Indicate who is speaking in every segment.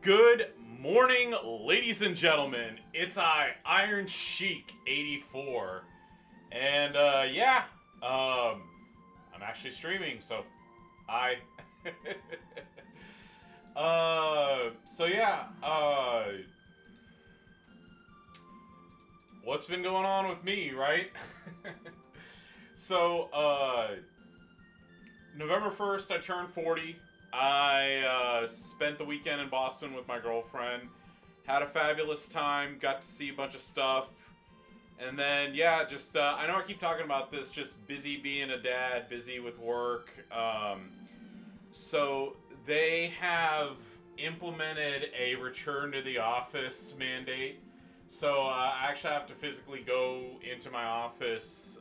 Speaker 1: Good morning, ladies and gentlemen. It's Iron Sheik 84, and I'm actually streaming. So, I, so yeah, what's been going on with me, right? so, November 1st, I turned 40. I spent the weekend in Boston with my girlfriend. Had a fabulous time. Got to see a bunch of stuff. And then, I know I keep talking about this, just busy being a dad, busy with work. So they have implemented a return to the office mandate. So I actually have to physically go into my office.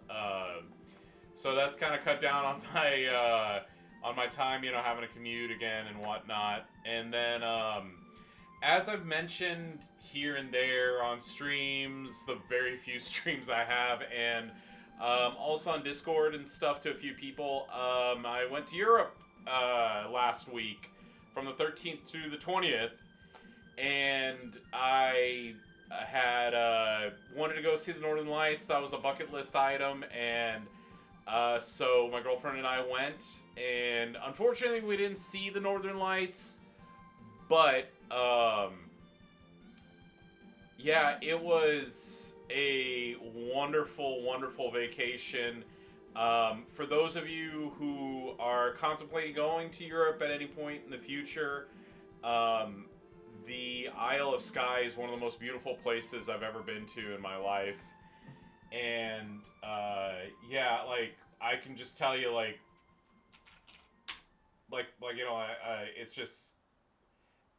Speaker 1: So that's kind of cut down on my time, having to commute again and whatnot. And then, as I've mentioned here and there on streams, the very few streams I have, and also on Discord and stuff to a few people, I went to Europe last week from the 13th to the 20th, and I had wanted to go see the Northern Lights. That was a bucket list item, and so my girlfriend and I went, and unfortunately we didn't see the Northern Lights, but it was a wonderful, wonderful vacation. For those of you who are contemplating going to Europe at any point in the future, the Isle of Skye is one of the most beautiful places I've ever been to in my life. And I can just tell you, it's just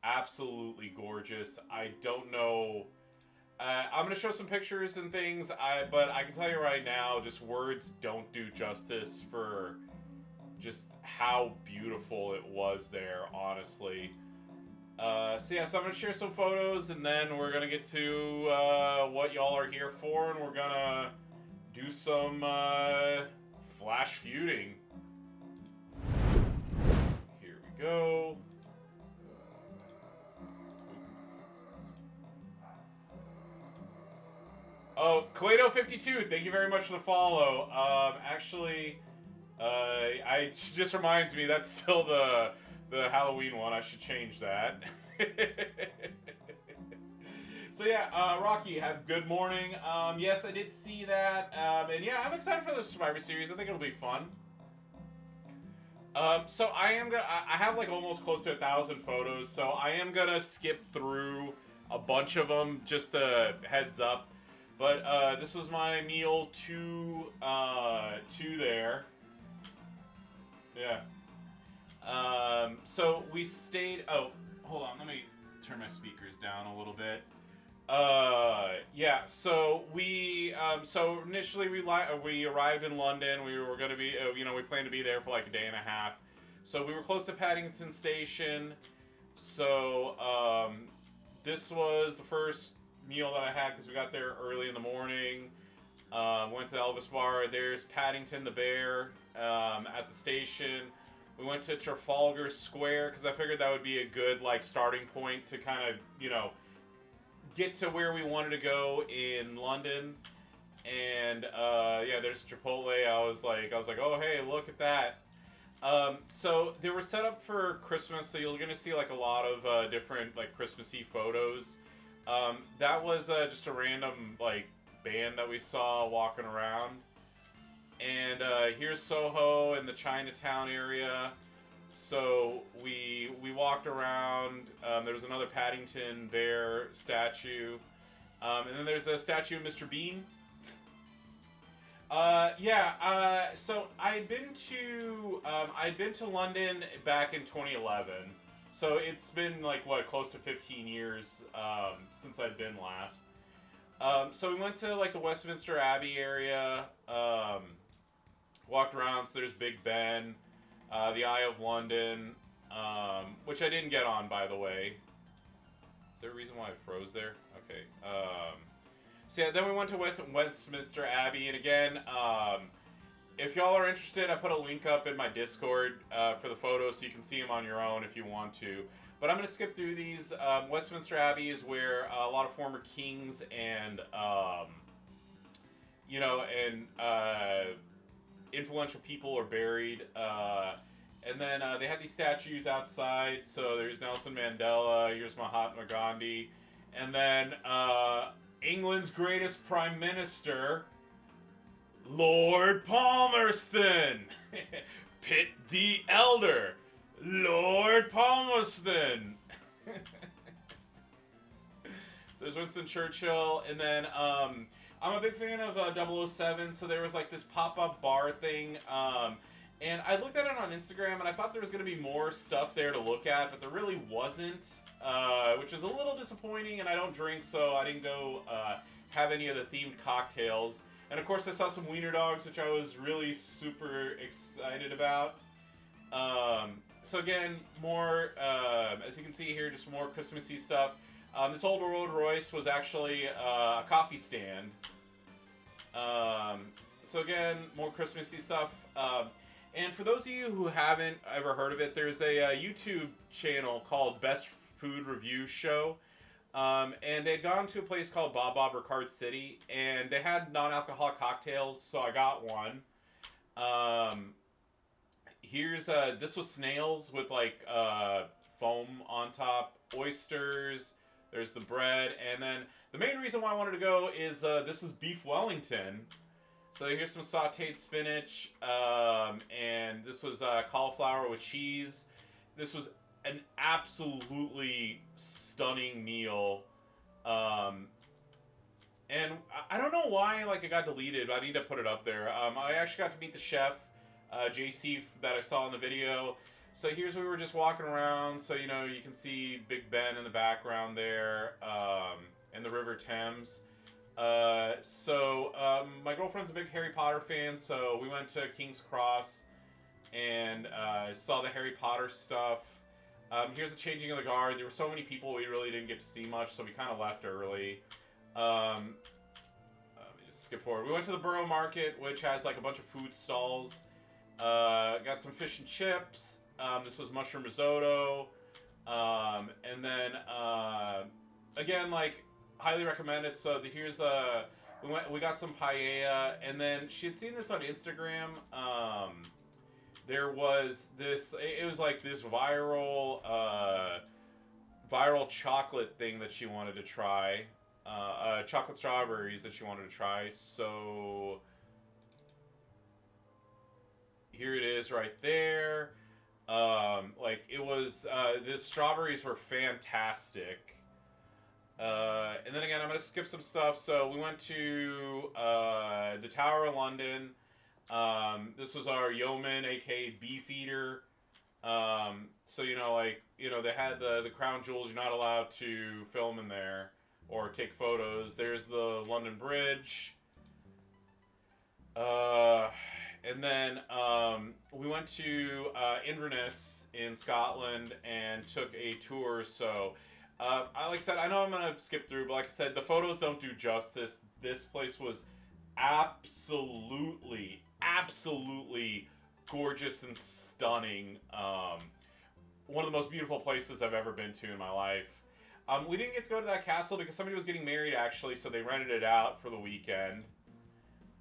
Speaker 1: absolutely gorgeous. I don't know. I'm gonna show some pictures and things. But I can tell you right now, just words don't do justice for just how beautiful it was there. Honestly. So I'm gonna share some photos, and then we're gonna get to what y'all are here for, and we're gonna do some flash feuding. Here we go. Oh, Clado52, thank you very much for the follow. I just reminds me that's still the Halloween one. I should change that. So Rocky, have good morning. Yes, I did see that, and I'm excited for the Survivor Series. I think it'll be fun. So I have like almost close to 1,000 photos, so I am gonna skip through a bunch of them, just a heads up. But this was my meal to there. Yeah. So we stayed. Oh, hold on. Let me turn my speakers down a little bit. So initially we arrived in London. We were gonna be, we planned to be there for like a day and a half. So we were close to Paddington Station. So this was the first meal that I had because we got there early in the morning. Went to the Elvis Bar. There's Paddington the Bear at the station. We went to Trafalgar Square because I figured that would be a good starting point to kind of get to where we wanted to go in London. And there's Chipotle. I was like, oh hey, look at that. So they were set up for Christmas, so you're gonna see a lot of different Christmassy photos. That was just a random band that we saw walking around. And here's Soho and the Chinatown area. So we walked around. There was another Paddington Bear statue, and then there's a statue of Mr. Bean. So I'd been to London back in 2011. So it's been close to 15 years since I'd been last. So we went to the Westminster Abbey area. Walked around. So there's Big Ben, the Eye of London, which I didn't get on, by the way. Is there a reason why I froze there? Okay. Then we went to Westminster Abbey, and again, if y'all are interested, I put a link up in my Discord for the photos so you can see them on your own if you want to. But I'm going to skip through these. Westminster Abbey is where a lot of former kings and, influential people are buried. And then they had these statues outside. So there's Nelson Mandela, here's Mahatma Gandhi. And then England's greatest prime minister, Lord Palmerston. Pitt the Elder, Lord Palmerston. So there's Winston Churchill, and then I'm a big fan of 007, so there was like this pop-up bar thing, and I looked at it on Instagram, and I thought there was going to be more stuff there to look at, but there really wasn't, which is a little disappointing, and I don't drink, so I didn't go have any of the themed cocktails. And of course I saw some wiener dogs, which I was really super excited about. So again, more, as you can see here, just more Christmassy stuff. This old Rolls Royce was actually a coffee stand. So again, more Christmassy stuff. And for those of you who haven't ever heard of it, there's a YouTube channel called Best Food Review Show. And they'd gone to a place called Bob Ricard City, and they had non-alcoholic cocktails, so I got one. Here's, this was snails with, like, foam on top, oysters, there's the bread, and then the main reason why I wanted to go is, this is beef Wellington. So here's some sauteed spinach, and this was cauliflower with cheese. This was an absolutely stunning meal, and I don't know why like it got deleted, but I need to put it up there. I actually got to meet the chef, JC, that I saw in the video. So here's where we were just walking around, so you know you can see Big Ben in the background there, and the River Thames. My girlfriend's a big Harry Potter fan, so we went to King's Cross and saw the Harry Potter stuff. Here's the changing of the guard. There were so many people we really didn't get to see much, so we kind of left early. Let me just skip forward. We went to the Borough Market, which has like a bunch of food stalls. Got some fish and chips. This was mushroom risotto. And then, again, like, highly recommend it. So here's, we got some paella, and then she had seen this on Instagram. There was this, it was like this viral chocolate thing that she wanted to try. Chocolate strawberries that she wanted to try. So here it is right there. Like it was, the strawberries were fantastic. And then again, I'm going to skip some stuff. So we went to the Tower of London. This was our yeoman, aka Beefeater. So, you know, like, you know, they had the crown jewels. You're not allowed to film in there or take photos. There's the London Bridge. And then we went to Inverness in Scotland and took a tour. So, like I said, I know I'm going to skip through, but like I said, the photos don't do justice. This place was absolutely gorgeous and stunning. One of the most beautiful places I've ever been to in my life. We didn't get to go to that castle because somebody was getting married, actually, so they rented it out for the weekend.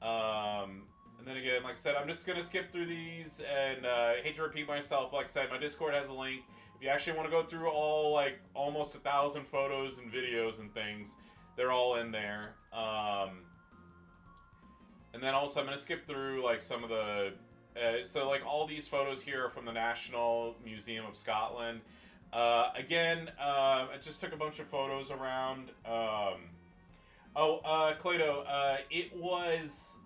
Speaker 1: And then again, like I said, I'm just going to skip through these, and I hate to repeat myself. Like I said, my Discord has a link. If you actually want to go through all, like, almost 1,000 photos and videos and things, they're all in there. And then also I'm going to skip through, like, some of the... so, like, all these photos here are from the National Museum of Scotland. Again, I just took a bunch of photos around. Clado, it was,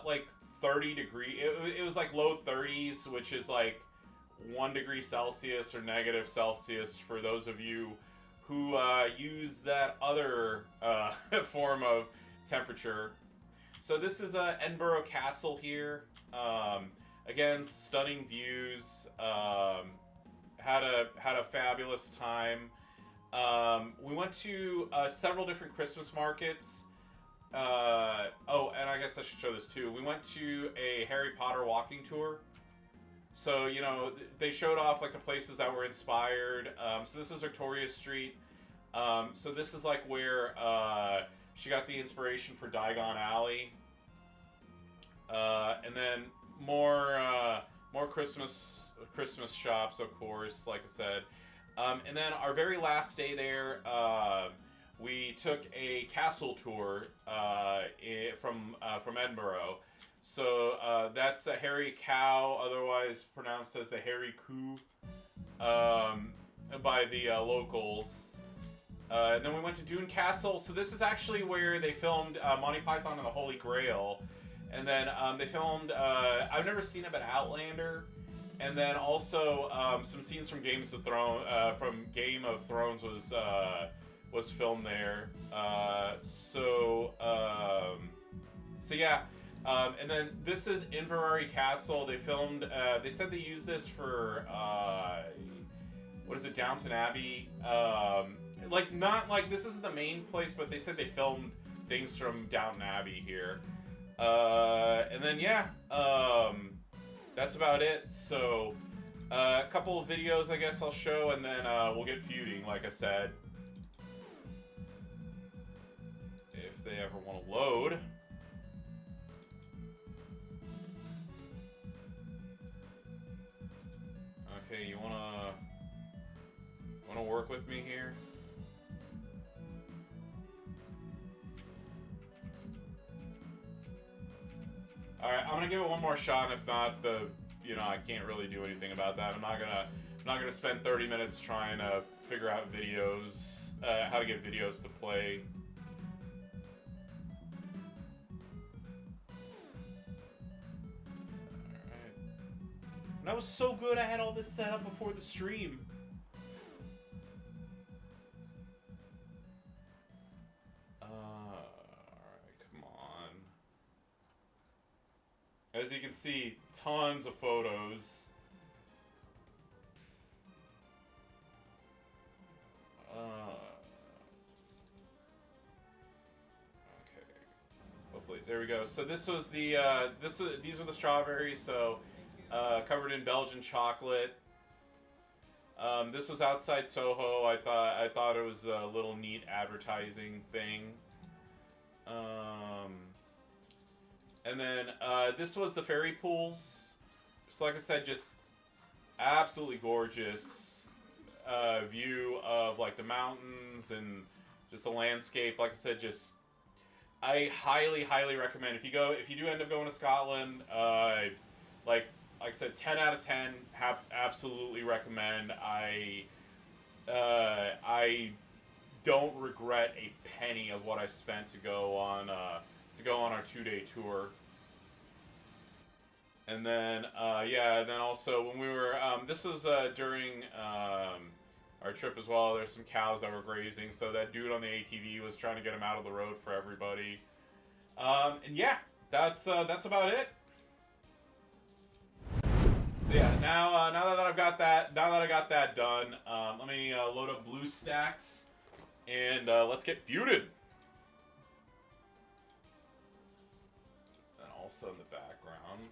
Speaker 1: like, 30 degrees. It was, like, low 30s, which is, like, 1 degree Celsius or negative Celsius for those of you who use that other form of temperature. So this is Edinburgh Castle here. Again, stunning views. Had a fabulous time. We went to several different Christmas markets. oh, and I guess I should show this too. We went to a Harry Potter walking tour. So, you know, they showed off like the places that were inspired. So this is Victoria Street. So this is like where she got the inspiration for Diagon Alley. And then more Christmas shops, of course, like I said. And then our very last day there, we took a castle tour from Edinburgh. So that's the Harry Cow, otherwise pronounced as the Harry Coo, by the locals. And then we went to Dune Castle. So this is actually where they filmed Monty Python and the Holy Grail. And then they filmed, I've never seen it, but Outlander. And then also some scenes from Game of Thrones was filmed there. So yeah. And then this is Inverary Castle. They filmed. They said they used this for what is it, Downton Abbey? Like not like this isn't the main place, but they said they filmed things from Downton Abbey here. And then yeah, that's about it. So a couple of videos, I guess I'll show, and then we'll get feuding, like I said, if they ever want to load. Okay, you wanna work with me here? All right, I'm gonna give it one more shot. And if not, I can't really do anything about that. I'm not gonna spend 30 minutes trying to figure out videos, how to get videos to play. All right. And that was so good. I had all this set up before the stream. As you can see, tons of photos. Okay. Hopefully, there we go. So this was the these were the strawberries. So covered in Belgian chocolate. This was outside Soho. I thought it was a little neat advertising thing. And then this was the fairy pools. So like I said, just absolutely gorgeous view of like the mountains and just the landscape. Like I said, just I highly recommend if you do end up going to Scotland. Like I said, 10 out of 10. Absolutely recommend. I don't regret a penny of what I spent to go on our 2-day tour. And then yeah, then also when we were this was during our trip as well. There's some cows that were grazing, so that dude on the ATV was trying to get them out of the road for everybody. And yeah, that's about it. So yeah, now that I got that done, let me load up BlueStacks and let's get feuded. And also in the background,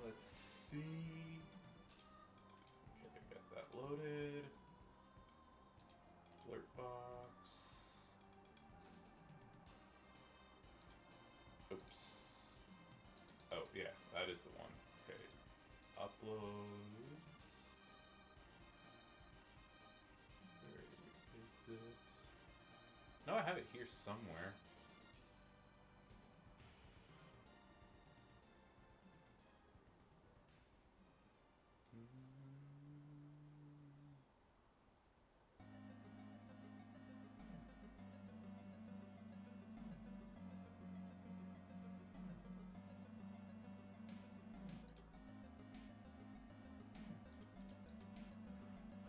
Speaker 1: let's see. Okay, get that loaded. Alert box. Oops. Oh yeah, that is the one. Okay. Uploads. Where is this? No, I have it here somewhere.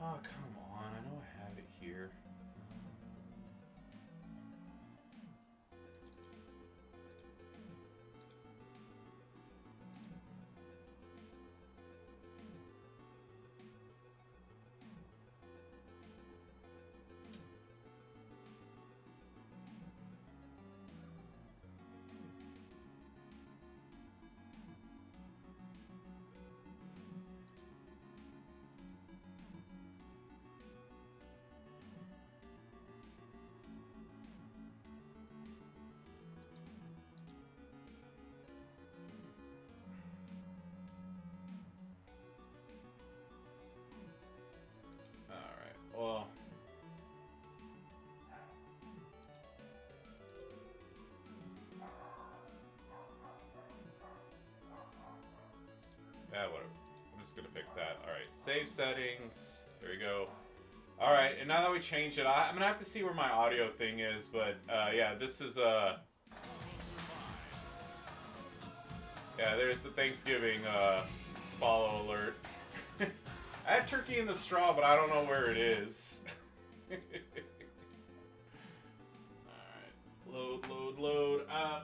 Speaker 1: Oh, come on. I know I have it here. whatever. I'm just gonna pick that. All right, save settings. There we go. All right, and now that we changed it, I'm gonna have to see where my audio thing is, but yeah, this is yeah, there's the Thanksgiving follow alert. I had turkey in the straw, but I don't know where it is. Alright, load. Alright,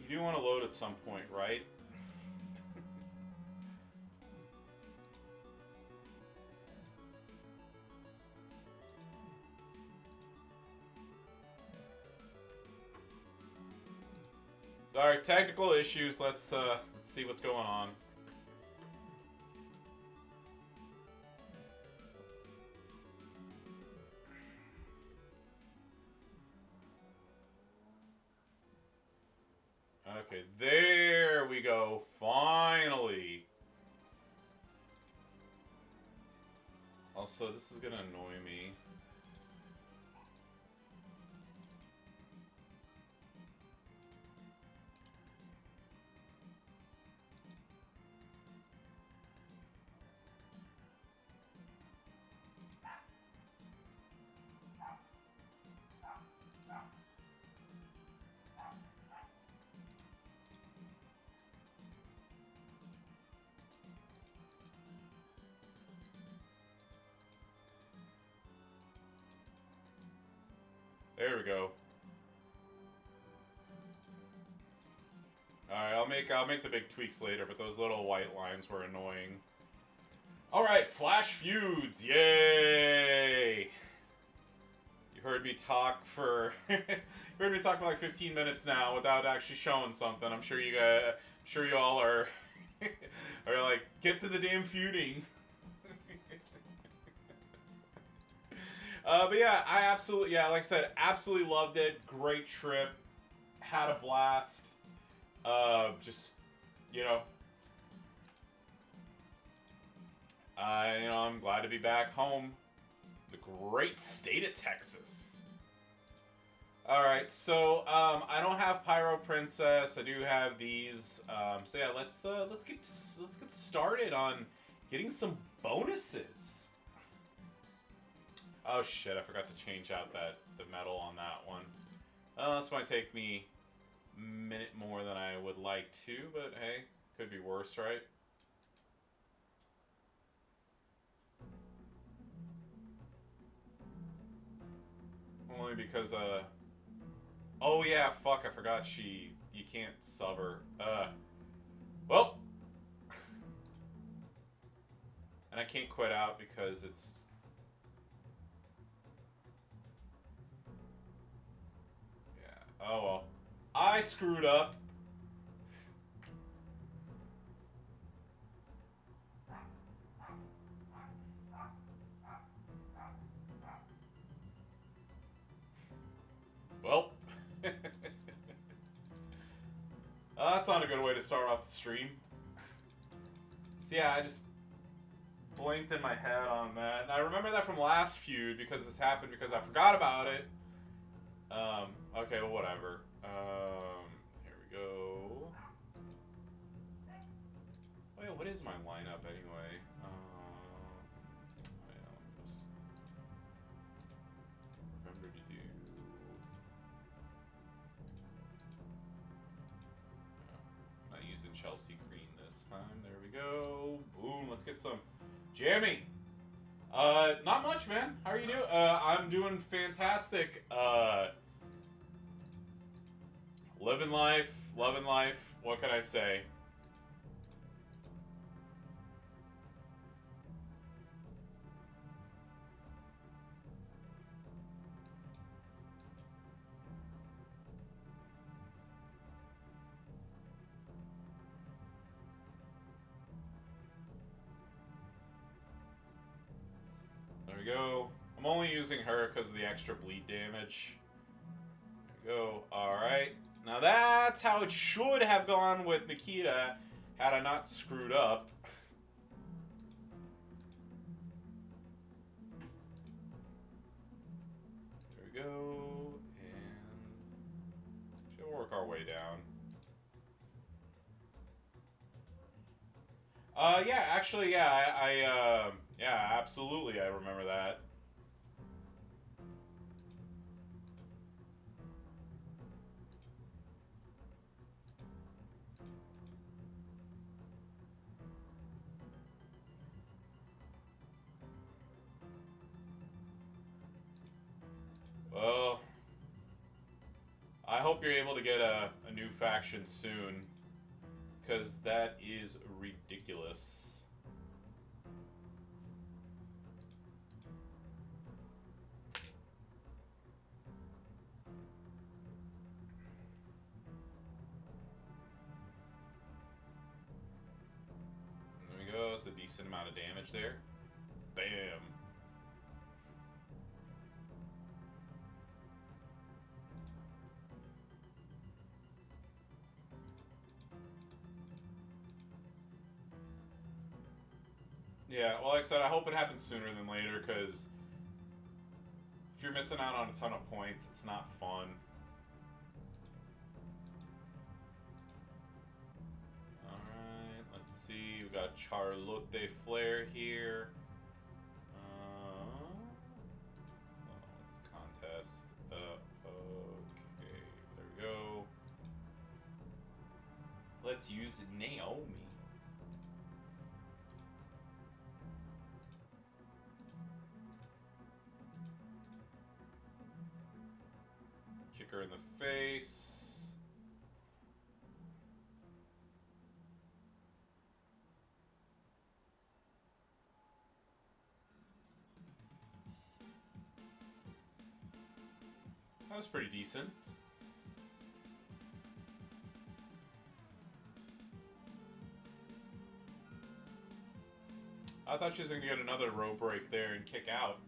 Speaker 1: you do want to load at some point, right? Alright, technical issues. Let's see what's going on. Okay, there we go. Finally. Also, this is gonna annoy me. There we go. Alright, I'll make the big tweaks later, but those little white lines were annoying. Alright, Flash Feuds, yay! You heard me talk for you heard me talk for like 15 minutes now without actually showing something. I'm sure you guys, sure you all are are like, get to the damn feuding. But yeah, I absolutely, yeah, like I said, absolutely loved it. Great trip. Had a blast. Just, you know, I'm glad to be back home. The great state of Texas. Alright, so, I don't have Pyro Princess. I do have these. So yeah, let's get started on getting some bonuses. Oh shit, I forgot to change out the metal on that one. This might take me a minute more than I would like to, but hey, could be worse, right? Only because, oh yeah, fuck, I forgot you can't sub her. Well. And I can't quit out because it's... Oh well. I screwed up. Well. That's not a good way to start off the stream. So yeah, I just blinked in my head on that. And I remember that from last feud because this happened because I forgot about it. Okay, well, whatever. Here we go. Oh yeah, what is my lineup anyway? Yeah, let me just remember to do. Oh, not using Chelsea Green this time. There we go. Boom, let's get some Jammy. Not much, man. How are you doing? I'm doing fantastic. Living life, loving life. What can I say? There we go. I'm only using her because of the extra bleed damage. There we go. Alright. Now that's how it should have gone with Nikita Had I not screwed up. There we go. And we'll work our way down. Yeah, actually, yeah, yeah, absolutely, I remember that. Well, I hope you're able to get a new faction soon, because that is ridiculous. There we go, it's a decent amount of damage there. Bam. Yeah, well, like I said, I hope it happens sooner than later, because if you're missing out on a ton of points, it's not fun. Alright, let's see. We got Charlotte Flair here. Let's contest. Okay, there we go. Let's use Naomi. Kick her in the face. That was pretty decent. I thought she was going to get another row break there and kick out.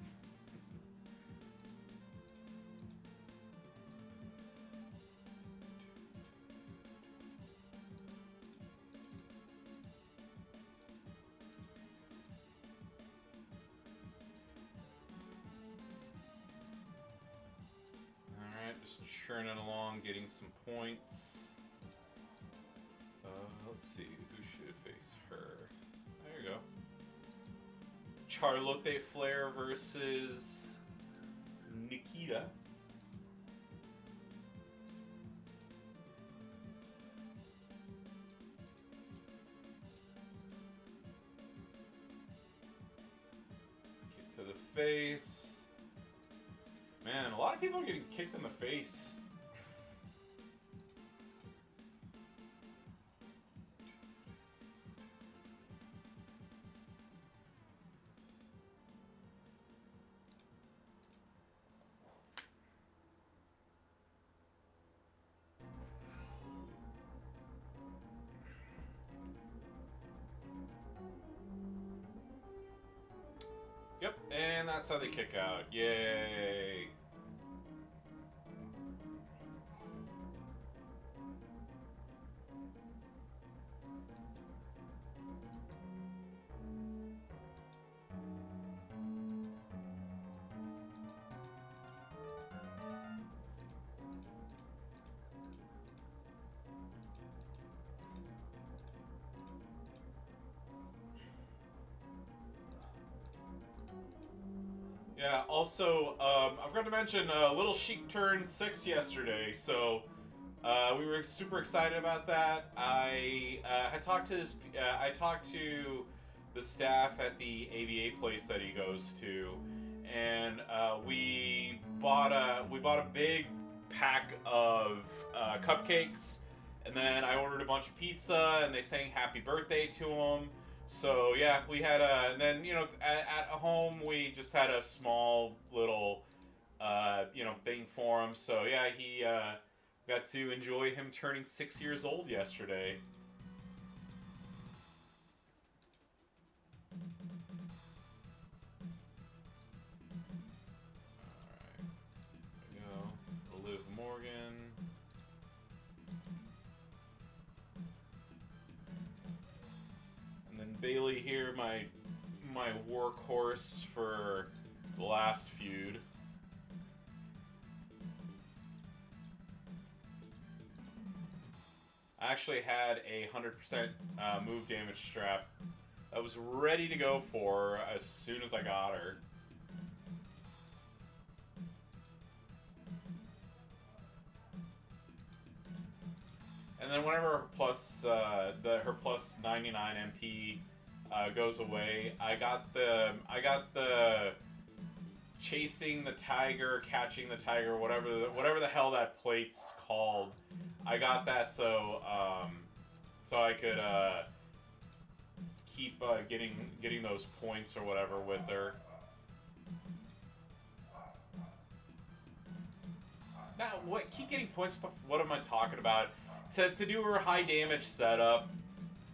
Speaker 1: Just churning along, getting some points. Let's see, who should face her? There you go. Charlotte Flair versus Nikita. Kick to the face. Man, a lot of people are getting kicked in the face. Yep, and that's how they kick out. Yay! Yeah, also, I forgot to mention, Little Sheik turned 6 yesterday, so we were super excited about that. I had talked to I talked to the staff at the AVA place that he goes to, and we bought a big pack of cupcakes, and then I ordered a bunch of pizza, and they sang happy birthday to him. So yeah, we had and then at home we just had a small little thing for him. So yeah, he got to enjoy him turning 6 years old yesterday. Alright, there we go. Liv Morgan. here, my workhorse for the last feud. I actually had a 100% move damage strap I was ready to go for as soon as I got her. And then whenever her plus 99 MP goes away, I got the chasing the tiger, catching the tiger, whatever the hell that plate's called. I got that so I could keep getting those points or whatever with her. Now, what? Keep getting points? What am I talking about? To do her high damage setup.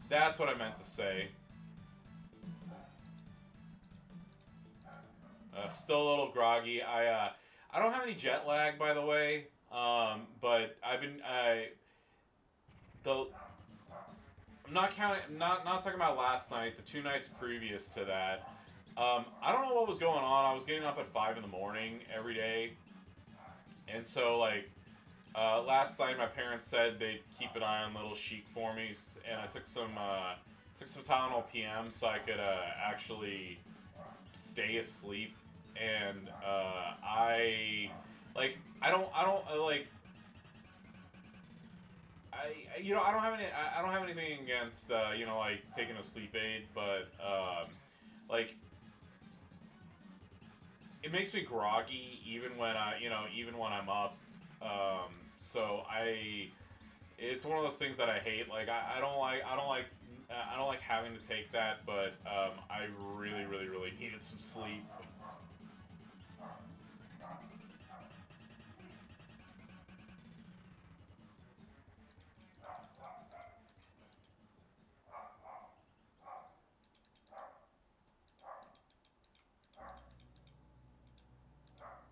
Speaker 1: That's what I meant to say. Still a little groggy. I don't have any jet lag, by the way. But I'm not counting. Not talking about last night. The 2 nights previous to that. I don't know what was going on. I was getting up at 5 in the morning every day, and so like last night my parents said they'd keep an eye on Little Sheik for me, and I took some Tylenol PM so I could actually stay asleep. And I don't have anything against like taking a sleep aid, but like it makes me groggy even when I'm up. So it's one of those things that I hate. Like I don't like having to take that, but I really needed some sleep.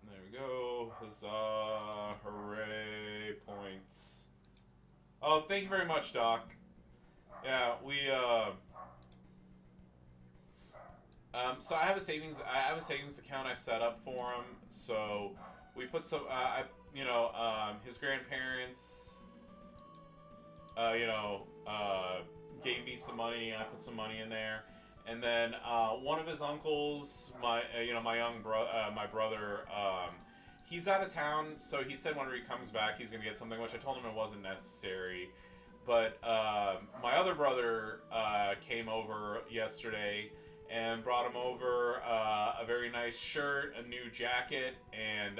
Speaker 1: There we go. Huzzah! Hooray! Points. Oh, thank you very much, Doc. Yeah, so I have a savings account I set up for him. So we put some. His grandparents. Gave me some money. I put some money in there. And then one of his uncles, my brother, he's out of town, so he said whenever he comes back, he's gonna get something, which I told him it wasn't necessary. But my other brother came over yesterday and brought him over a very nice shirt, a new jacket, and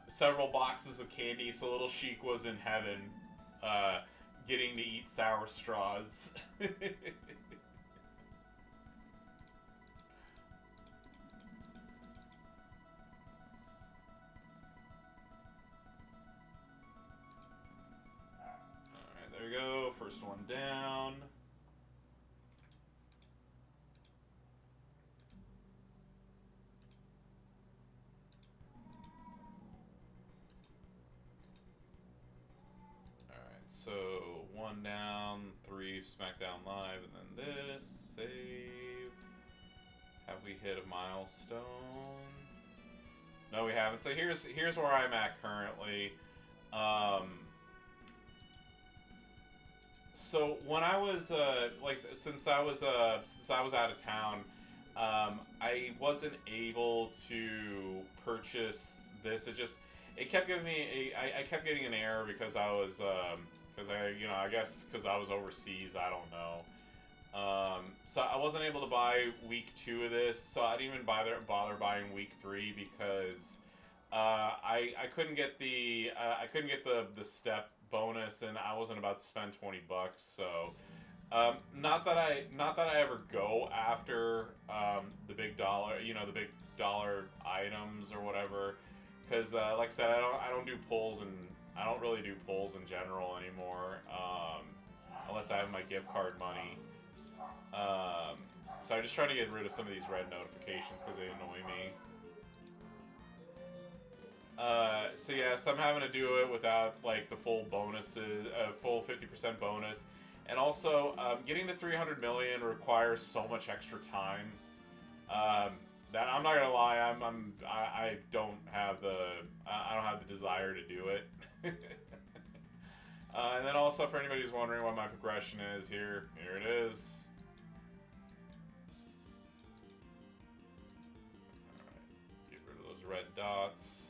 Speaker 1: several boxes of candy. So Little Sheik was in heaven, getting to eat sour straws. There we go, first one down. Alright, so 1 down, 3 SmackDown Live, and then this. Save. Have we hit a milestone? No, we haven't. So here's where I'm at currently. So when I was since I was out of town, I wasn't able to purchase this. It kept giving me I kept getting an error because I was I guess because I was overseas. I don't know. So I wasn't able to buy week 2 of this. So I didn't even bother buying week 3 because I couldn't get the step bonus, and I wasn't about to spend $20. So not that I ever go after the big dollar items or whatever, because like I said, I don't do pulls, and I don't really do pulls in general anymore, unless I have my gift card money. So I just try to get rid of some of these red notifications because they annoy me. So I'm having to do it without like the full bonuses, full 50% bonus, And also, getting to 300 million requires so much extra time. Um, that I'm not gonna lie, I don't have the desire to do it. And then also, for anybody who's wondering what my progression is, here it is. All right, get rid of those red dots.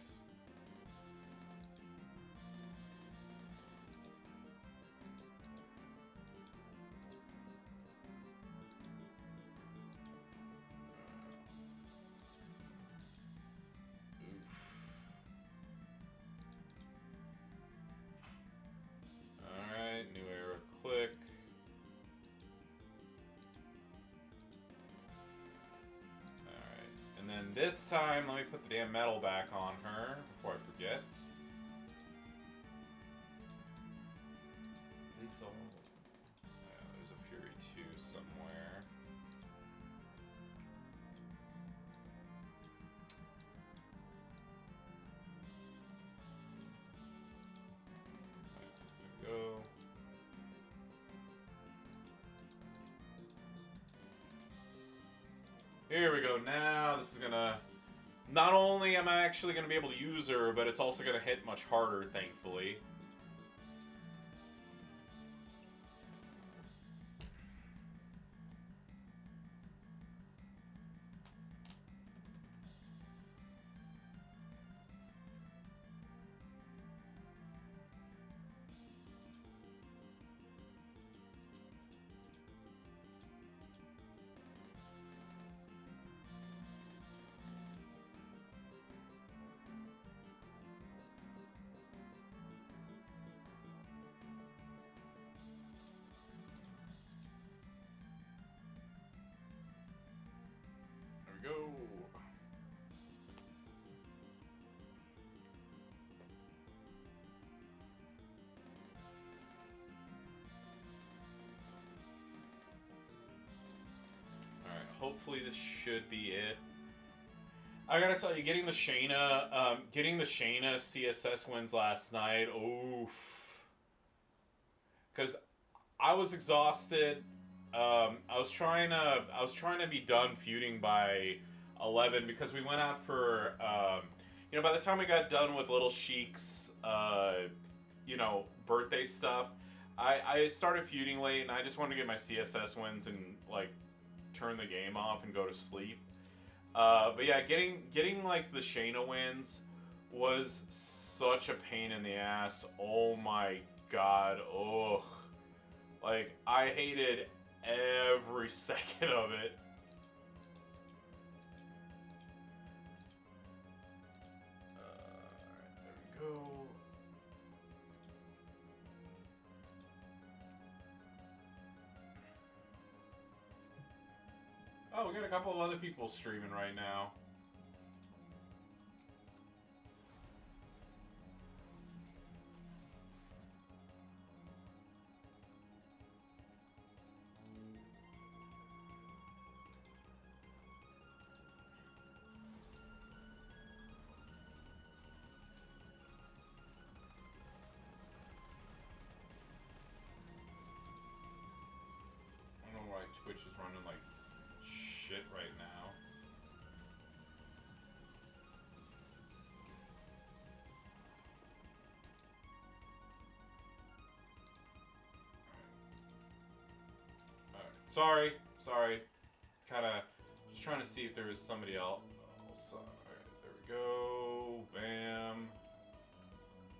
Speaker 1: Alright, new era click. Alright, and then this time, let me put the damn metal back on her before I forget. These all... Yeah, there's a Fury 2 somewhere. There we go. Here we go. Now this is gonna... Not only am I actually gonna be able to use her, but it's also gonna hit much harder, thankfully. Go. Alright, hopefully this should be it. I gotta tell you, getting the Shayna CSS wins last night, oof. Because I was exhausted. I was trying to be done feuding by 11 because we went out for by the time we got done with Little Sheik's birthday stuff, I started feuding late and I just wanted to get my CSS wins and like turn the game off and go to sleep. But yeah, getting like the Shayna wins was such a pain in the ass. Oh my god. Ugh. Like, I hated every second of it. Alright, there we go. Oh, we got a couple of other people streaming right now. Twitch is running like shit right now. Alright. Sorry. Kinda just trying to see if there was somebody else. Alright, there we go. Bam.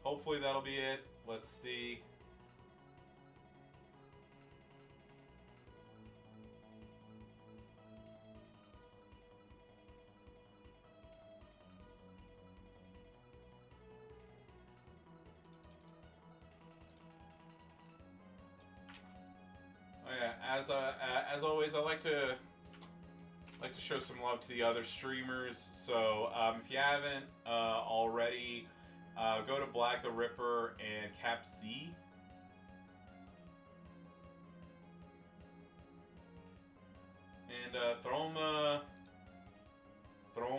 Speaker 1: Hopefully that'll be it. Let's see. As always, I like to show some love to the other streamers. So if you haven't already, go to Black the Ripper and Cap Z. And throw them a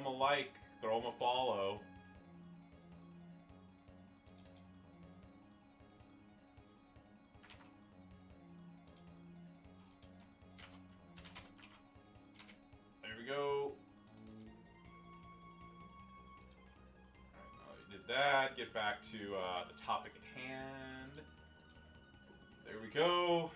Speaker 1: like, throw them a follow. did that. Get back to the topic at hand. There we go.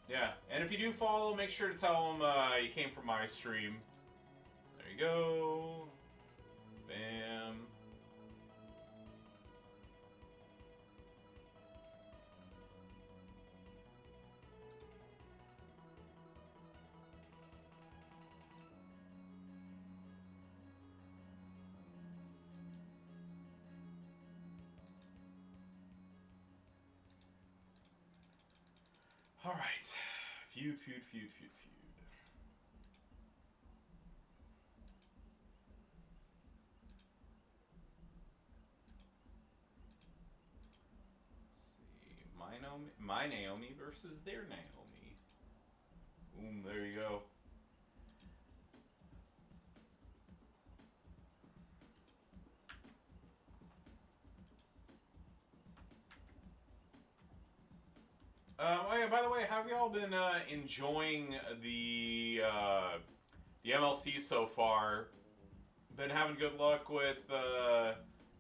Speaker 1: Yeah, and if you do follow, make sure to tell them you came from my stream. There you go. Bam. All right. Feud. Let's see. My Naomi versus their Naomi. Boom, there you go. Oh yeah, by the way, have y'all been enjoying the MLC so far? Been having good luck with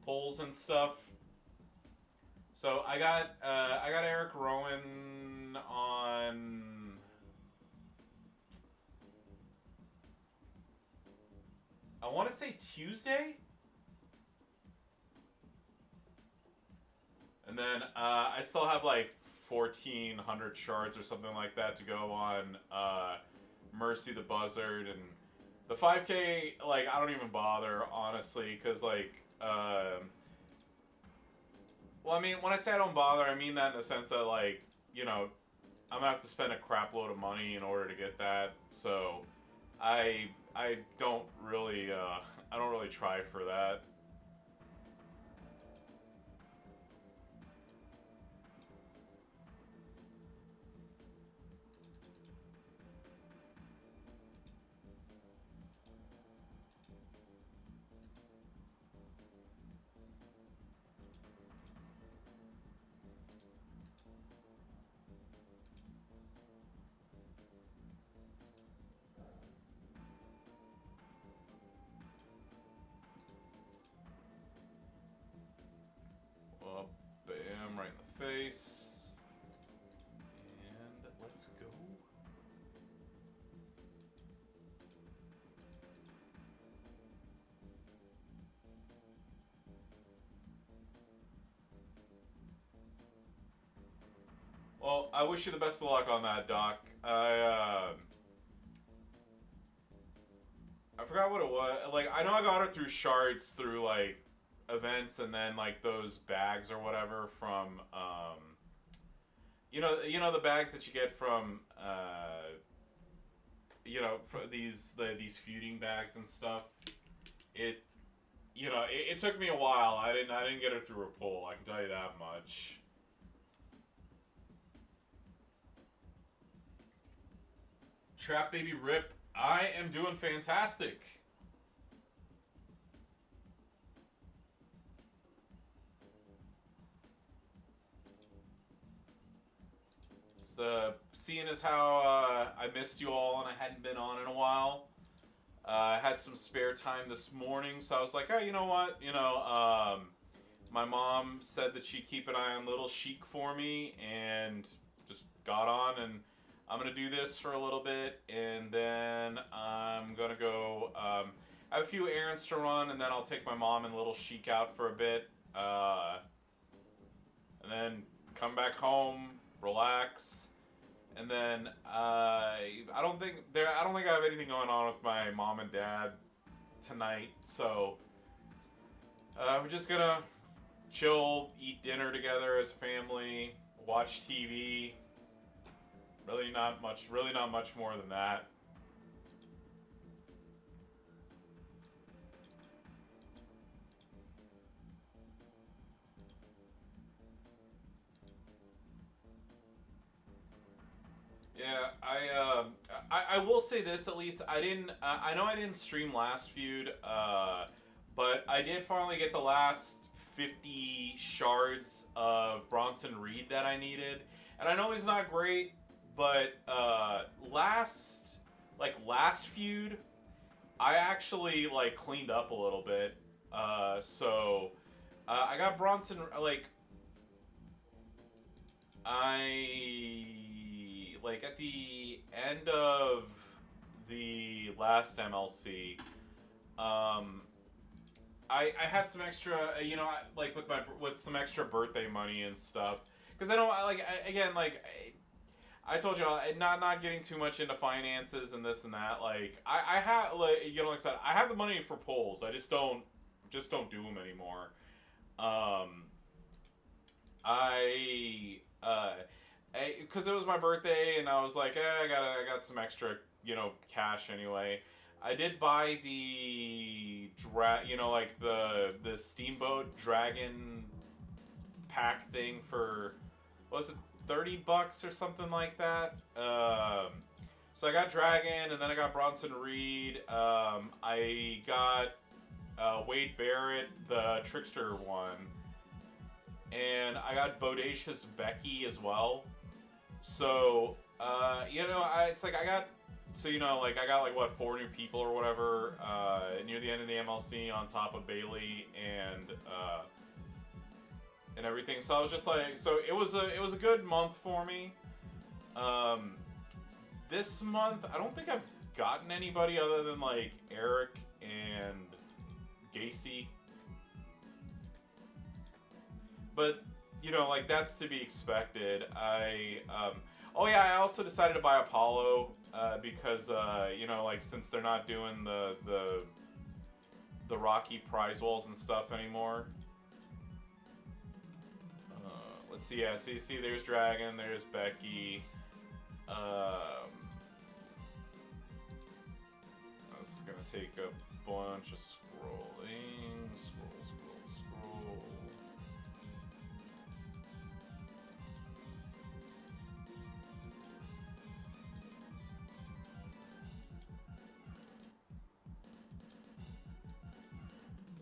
Speaker 1: polls and stuff. So I got Eric Rowan on. I want to say Tuesday. And then I still have like 1,400 shards or something like that to go on Mercy the Buzzard, and the 5K, like, I don't even bother, honestly, because, like, well, I mean, when I say I don't bother, I mean that in the sense that, like, you know, I'm gonna have to spend a crap load of money in order to get that, so I don't really, I don't really try for that. Well, bam, right in the face. And let's go. Well, I wish you the best of luck on that, Doc. I forgot what it was. Like, I know I got it through shards through like events, and then like those bags or whatever from you know the bags that you get from for these feuding bags and stuff. It it took me a while. I didn't get it through a pull. I can tell you that much. Trap Baby Rip, I am doing fantastic. Seeing as how I missed you all and I hadn't been on in a while. I had some spare time this morning, so I was like, hey, you know what? My mom said that she'd keep an eye on Little Sheik for me, and just got on, and I'm gonna do this for a little bit, and then I'm gonna go. I have a few errands to run, and then I'll take my mom and Little Sheik out for a bit, and then come back home, relax. And then I don't think I have anything going on with my mom and dad tonight, so we're just gonna chill, eat dinner together as a family, watch TV. Really not much more than that. Yeah, I will say this at least. I didn't. I know I didn't stream last feud, but I did finally get the last 50 shards of Bronson Reed that I needed, and I know he's not great, but last feud, I actually like cleaned up a little bit. I got Bronson like I like at the end of the last MLC. Um, I had some extra, like with some extra birthday money and stuff. Because I don't again I told you not getting too much into finances and this and that. Like I have like like I said, I have the money for polls. I just don't do them anymore. Um, I because it was my birthday and I was like, I got some extra cash anyway. I did buy the like the steamboat dragon pack thing for what was it, $30 or something like that. So I got Dragon and then I got Bronson Reed. I got Wade Barrett, the Trickster one, and I got Bodacious Becky as well. So, it's like I got, like I got like what 4 new people or whatever near the end of the MLC on top of Bailey and everything. So I was just like, so it was a good month for me. Um, this month I don't think I've gotten anybody other than like Eric and Gacy, but like that's to be expected. Oh yeah, I also decided to buy Apollo because like since they're not doing the Rocky prize walls and stuff anymore. Let's see, yeah, see, there's Dragon, there's Becky. This is gonna take a bunch of scrolling. Scroll.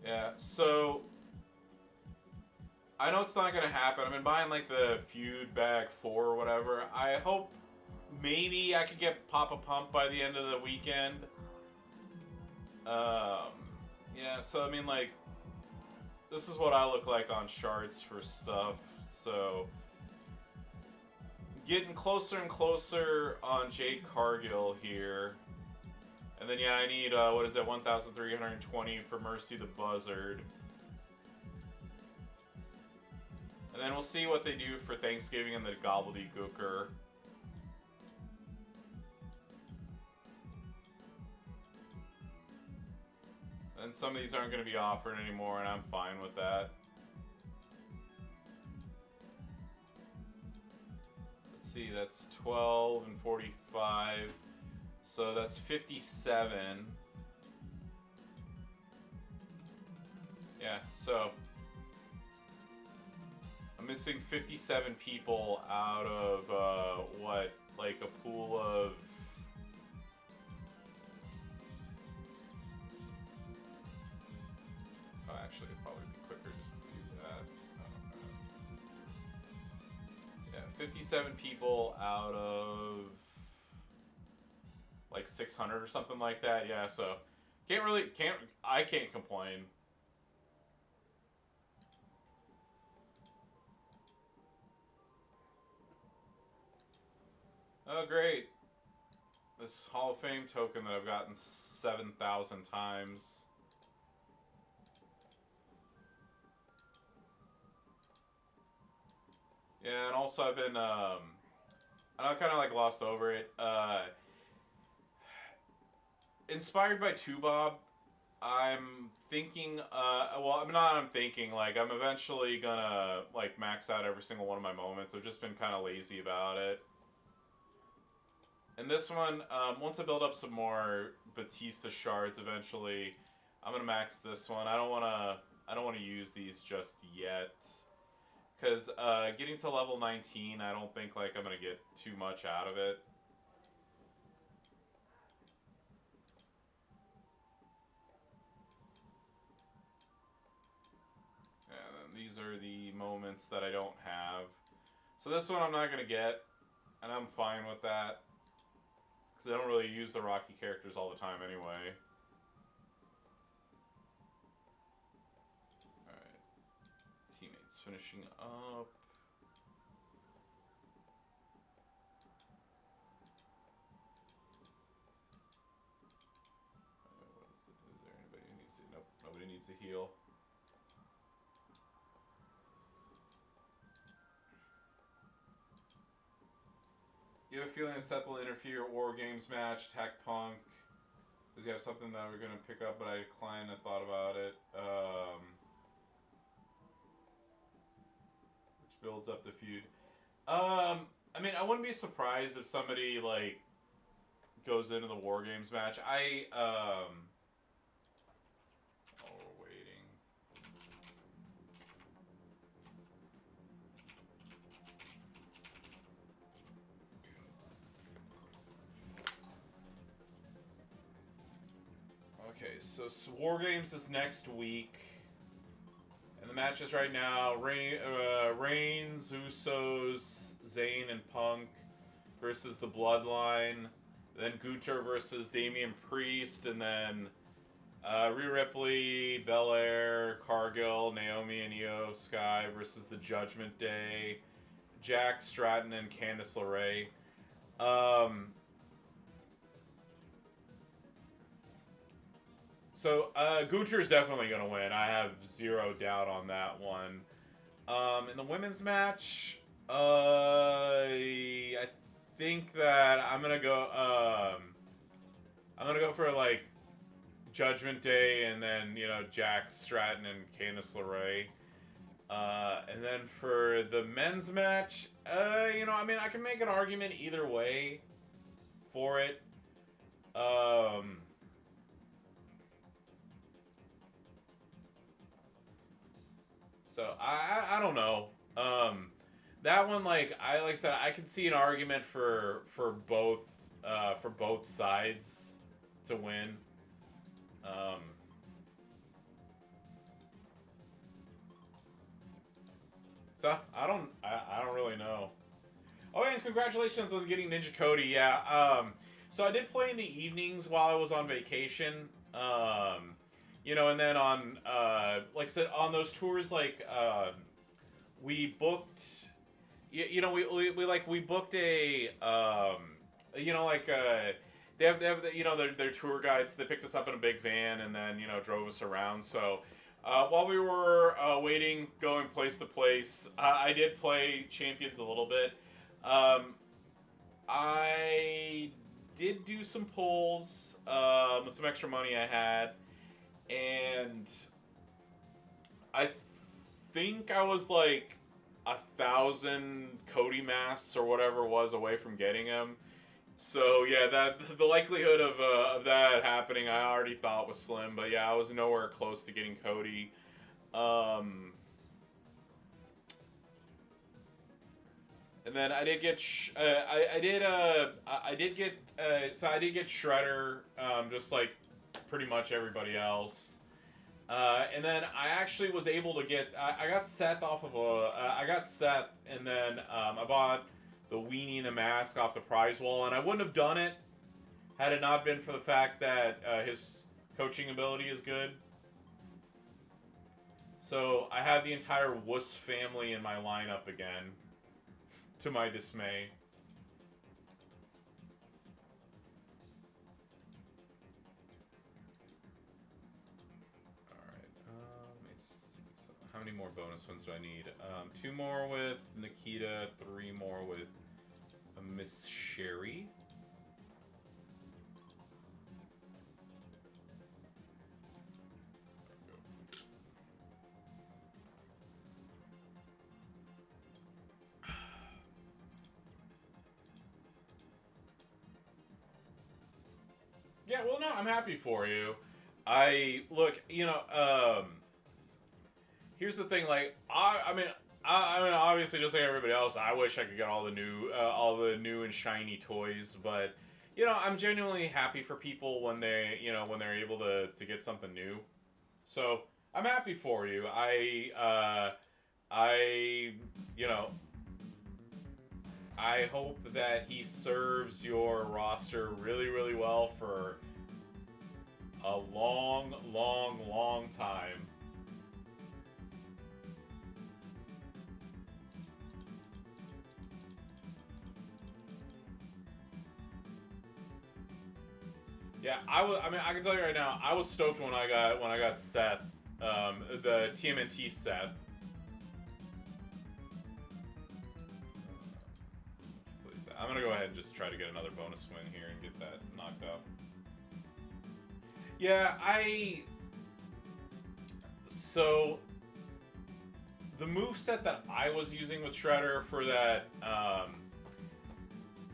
Speaker 1: Yeah, so I know it's not gonna happen. I've been buying like the Feud bag 4 or whatever. I hope maybe I could get Papa Pump by the end of the weekend. Um, yeah, so I mean, like, this is what I look like on charts for stuff. So, getting closer and closer on Jade Cargill here. And then, yeah, I need, what is that, 1,320 for Mercy the Buzzard. And then we'll see what they do for Thanksgiving and the Gobbledygooker. And some of these aren't going to be offered anymore, and I'm fine with that. Let's see, that's 12 and 45. So that's 57. Yeah, so I'm missing 57 people out of, what, like a pool of... Oh, actually, it'd probably be quicker just to do that. Yeah, 57 people out of like 600 or something like that. Yeah, so I can't complain. Oh, great. This Hall of Fame token that I've gotten 7,000 times. Yeah, and also I've been, I kind of like glossed over it. Inspired by Tubob, I'm thinking, I'm thinking, like, I'm eventually gonna, like, max out every single one of my moments. I've just been kind of lazy about it. And this one, once I build up some more Batista shards, eventually, I'm gonna max this one. I don't wanna use these just yet. Because getting to level 19, I don't think, like, I'm gonna get too much out of it. for the moments that I don't have. So this one I'm not going to get, and I'm fine with that. Because I don't really use the Rocky characters all the time anyway. Alright. Teammates finishing up. Is there anybody who needs it? Nope, nobody needs a heal. You have a feeling that Seth will interfere War Games match, attack Punk. Does he have something that we're going to pick up, but I declined and thought about it. Which builds up the feud. I mean, I wouldn't be surprised if somebody, like, goes into the War Games match. Oh, we're waiting. Okay, so War Games is next week. And the matches right now, Reigns, Usos, Zayn, and Punk versus the Bloodline. Then Gunther versus Damian Priest. And then Rhea Ripley, Belair, Cargill, Naomi, and Io Sky versus the Judgment Day. Jack Stratton and Candice LeRae. So, Gunther's definitely going to win. I have zero doubt on that one. In the women's match, I think that I'm going to go, for, like, Judgment Day and then, you know, Jack Stratton and Candice LeRae. And then for the men's match, you know, I mean, I can make an argument either way for it. So I don't know. That one, like I said, I can see an argument for both sides to win. So I don't really know. Oh, and congratulations on getting Ninja Cody. Yeah. So I did play in the evenings while I was on vacation. You know, and then on, like I said, on those tours, like, we booked, you know, we booked a, you know, like, they have, you know, their tour guides. They picked us up in a big van and then, you know, drove us around. So, while we were waiting, going place to place, I did play Champions a little bit. I did do some pulls with some extra money I had. And I think I was like 1,000 Cody masks or whatever it was away from getting him. So yeah, that the likelihood of that happening, I already thought was slim. But yeah, I was nowhere close to getting Cody. And then I did get I did get Shredder, just like pretty much everybody else. And then I actually was able to get I got Seth off of I got Seth, and then I bought the weenie and the mask off the prize wall, and I wouldn't have done it had it not been for the fact that his coaching ability is good. So I have the entire Wuss family in my lineup again, to my dismay. Alright, let me see. So how many more bonus ones do I need? 2 more with Nikita, 3 more with Miss Sherry. Yeah, well, no, I'm happy for you. Look, you know, here's the thing, like, I mean, obviously, just like everybody else, I wish I could get all the new and shiny toys, but, you know, I'm genuinely happy for people when they, you know, when they're able to get something new. So, I'm happy for you. I, you know, I hope that he serves your roster really, really well for a long, long, long time. Yeah, I mean, I can tell you right now, I was stoked when I got Seth, the TMNT Seth. Please, I'm gonna go ahead and just try to get another bonus win here and get that knocked out. Yeah, so the move set that I was using with Shredder for that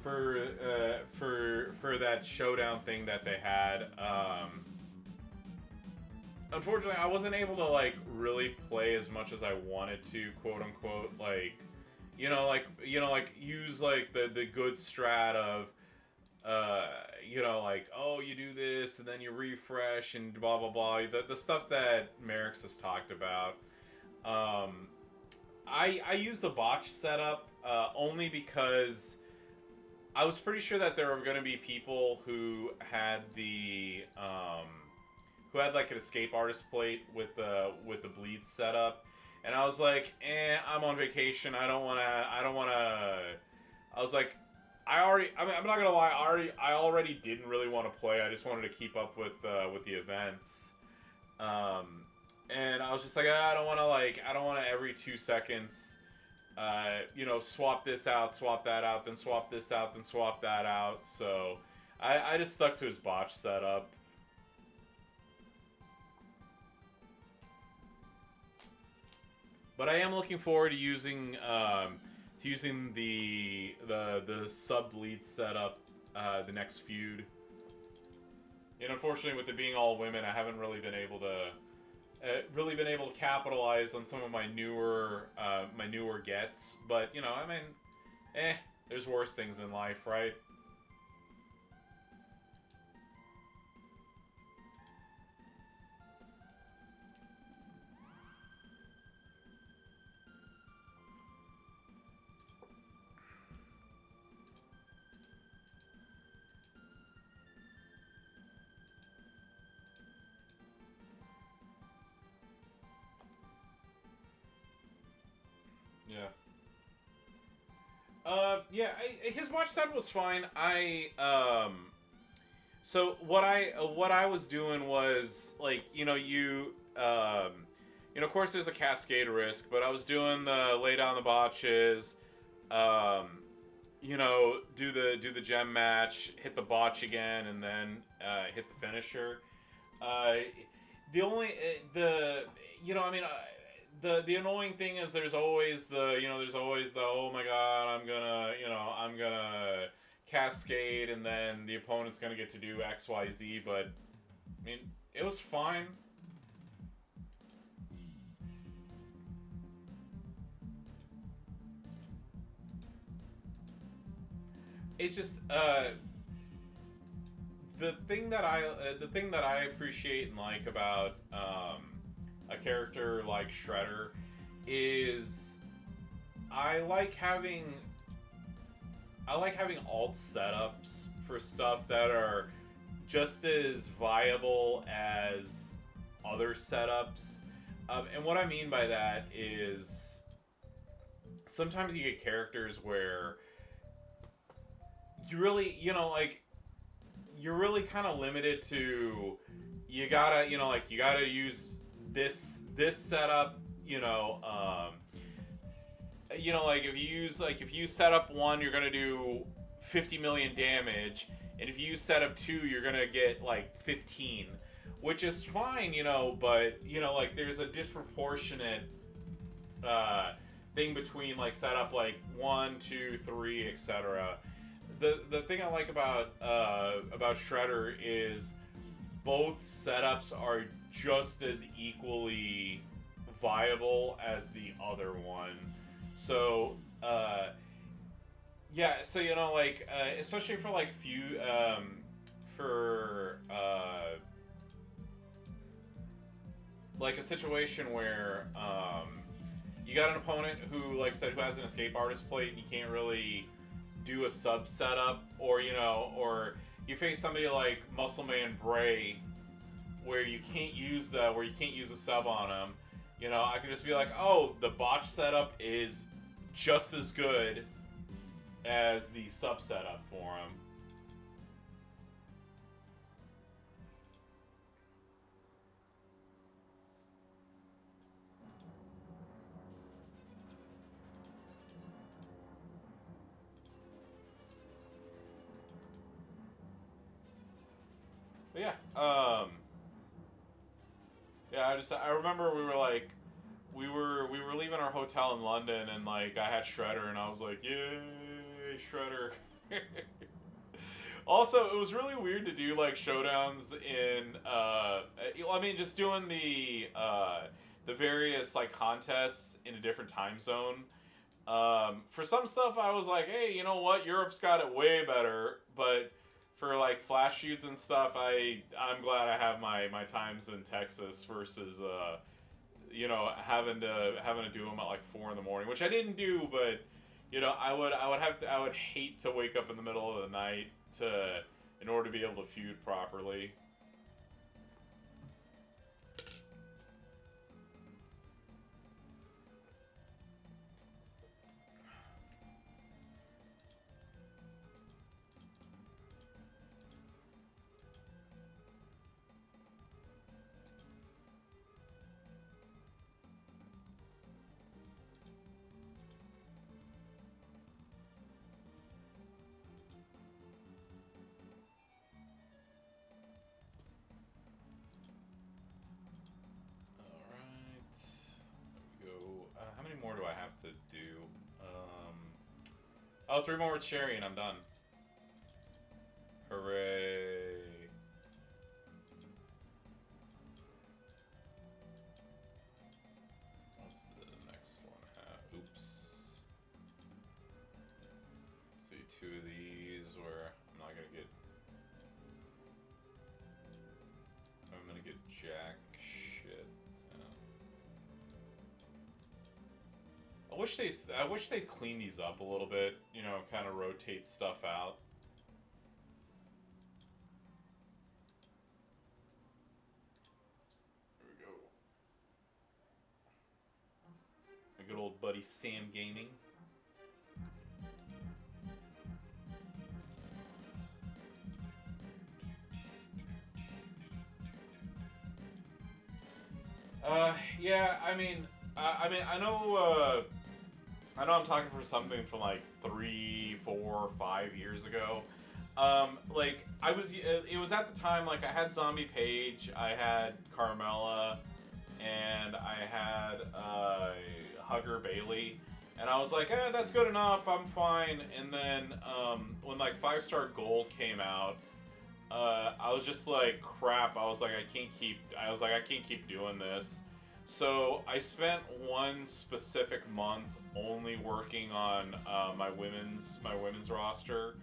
Speaker 1: for that showdown thing that they had. Unfortunately, I wasn't able to like really play as much as I wanted to, quote unquote. Like, like use like the good strat of, like, oh, you do this and then you refresh and blah blah blah. The stuff that Merrick's has talked about. I use the botch setup only because I was pretty sure that there were going to be people who had who had like an escape artist plate with the bleed setup, and I was like, I'm on vacation. I don't want to. I was like, I mean, I'm not gonna lie. I already didn't really want to play. I just wanted to keep up with the events. And I was just like, I don't want to every 2 seconds, swap this out, swap that out, then swap this out, then swap that out. So I just stuck to his botch setup. But I am looking forward to using the sub bleed setup the next feud. And unfortunately, with it being all women, I haven't really been able to capitalize on some of my newer gets. But I mean, there's worse things in life, right? Yeah. Yeah. His watch set was fine. So what I was doing was like of course there's a cascade risk, but I was doing the lay down the botches, um, do the gem match, hit the botch again, and then hit the finisher. Uh, the only I mean. The annoying thing is there's always the, oh my god, I'm gonna cascade, and then the opponent's gonna get to do XYZ. But I mean, it was fine. It's just the thing that I appreciate and like about a character like Shredder is I like having alt setups for stuff that are just as viable as other setups. And what I mean by that is sometimes you get characters where you really, you're really kind of limited to, you gotta use this setup, like if you set up 1, you're gonna do 50 million damage, and if you set up 2, you're gonna get like 15, which is fine, but like there's a disproportionate thing between like setup like 1, 2, 3, etc. The thing I like about Shredder is both setups are just as equally viable as the other one. So especially for like few for like a situation where you got an opponent who, like I said, who has an escape artist plate, and you can't really do a sub setup, or or you face somebody like Muscle Man Bray, where you can't use a sub on him. I can just be like, oh, the botch setup is just as good as the sub setup for him. But yeah, yeah. I remember we were leaving our hotel in London, and like I had Shredder, and I was like, yay, Shredder. Also, it was really weird to do like showdowns in. I mean, just doing the various like contests in a different time zone. For some stuff, I was like, hey, you know what? Europe's got it way better. But for like flash shoots and stuff, I'm glad I have my times in Texas versus having to do them at like 4 in the morning, which I didn't do, but I would hate to wake up in the middle of the night in order to be able to feud properly. How many more do I have to do? Oh, 3 more with Sherry and I'm done. Hooray. What's the next one have? Oops. Let's see, 2 of these where I'm gonna get jack shit. I wish they'd clean these up a little bit, kind of rotate stuff out. There we go. My good old buddy Sam Gaming. Yeah, I know I'm talking for something from like 3, 4, 5 years ago. It was at the time, like, I had Zombie Paige, I had Carmella, and I had Hugger Bailey, and I was like, that's good enough, I'm fine. And then when like 5-Star Gold came out, I was just like, crap. I was like, I can't keep doing this. So I spent one specific month only working on my women's roster,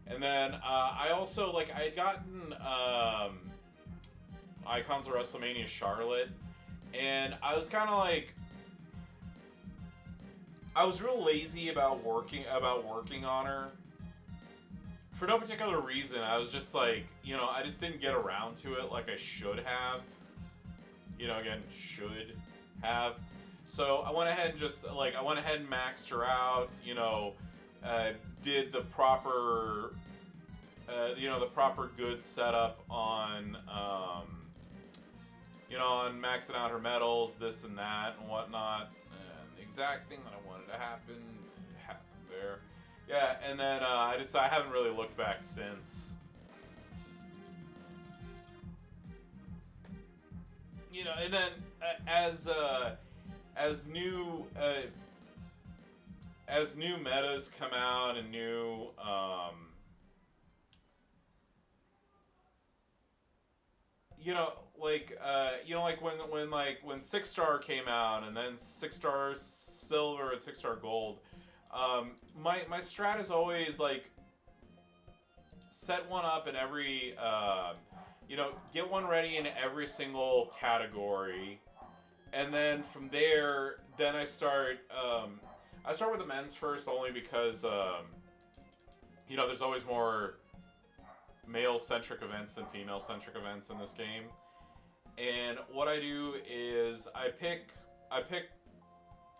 Speaker 1: and then I also I had gotten Icons of WrestleMania Charlotte, and I was kind of like, I was real lazy about working on her. For no particular reason, I was just like, I just didn't get around to it like I should have. Again, should have. So I went ahead and maxed her out. Did the proper, the proper good setup on, on maxing out her medals, this and that and whatnot. And the exact thing that I wanted to happen happened there. Yeah, and then I haven't really looked back since. And then as new metas come out and new when 6-Star came out, and then 6-Star Silver and 6-Star Gold. My strat is always like, set one up in every get one ready in every single category, And then from there, then I start. I start with the men's first, only because there's always more male-centric events than female-centric events in this game. And what I do is I pick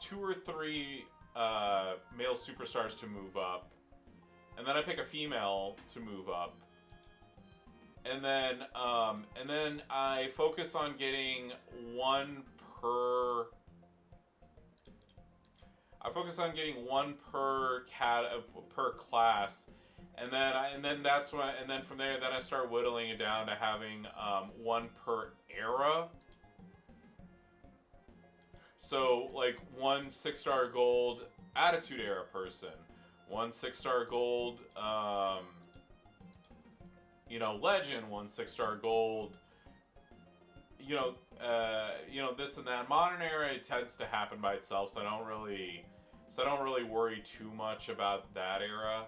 Speaker 1: 2 or 3 male superstars to move up, and then I pick a female to move up, and then I focus on getting one per. I focus on getting one per class, and then from there I start whittling it down to having one per era. So like one 6-star gold Attitude Era person, one 6-star gold Legend, one 6-star gold this and that. Modern Era, it tends to happen by itself, so I don't really worry too much about that era.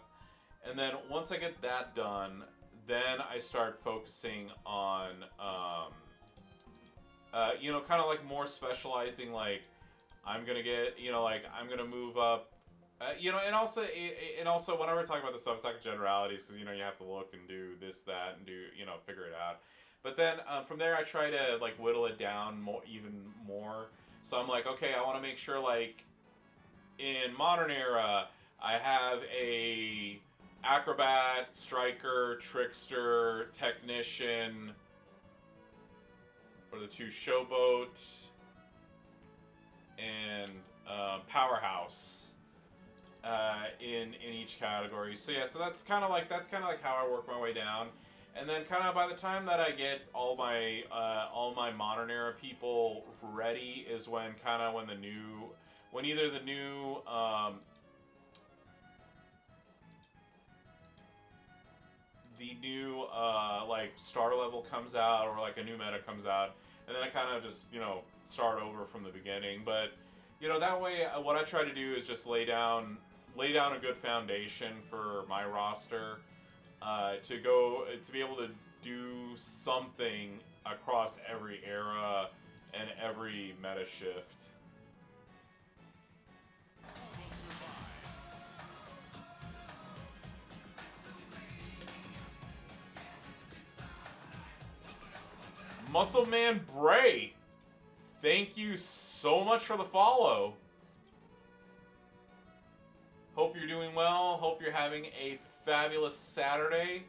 Speaker 1: And then once I get that done, then I start focusing on kind of like more specializing. Like I'm gonna get I'm gonna move up. And also whenever I talk about this stuff, it's like generalities, because you have to look and do this, that, and do figure it out. But then from there, I try to like whittle it down even more. So I'm like, okay, I want to make sure like in Modern Era, I have a Acrobat, Striker, Trickster, Technician, or the 2 Showboat, and Powerhouse in each category. So yeah, so that's kind of like how I work my way down. And then kind of by the time that I get all my Modern Era people ready is when either the new like star level comes out, or like a new meta comes out, and then I kind of just start over from the beginning. But that way, what I try to do is just lay down a good foundation for my roster. To be able to do something across every era and every meta shift. Muscle Man Bray, thank you so much for the follow. Hope you're doing well. Hope you're having a fabulous Saturday.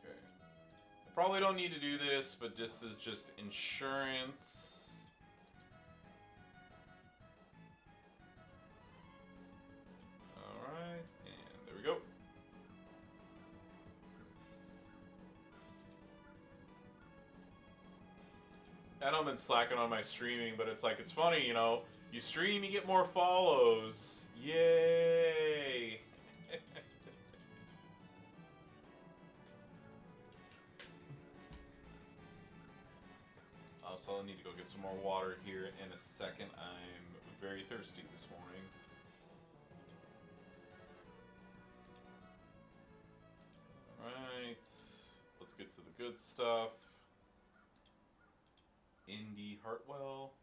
Speaker 1: Okay. I probably don't need to do this, but this is just insurance. Alright, and there we go. I know I've been slacking on my streaming, but it's funny, you stream, you get more follows. Yay! So I'll need to go get some more water here in a second. I'm very thirsty this morning. Alright, let's get to the good stuff. Indy Hartwell.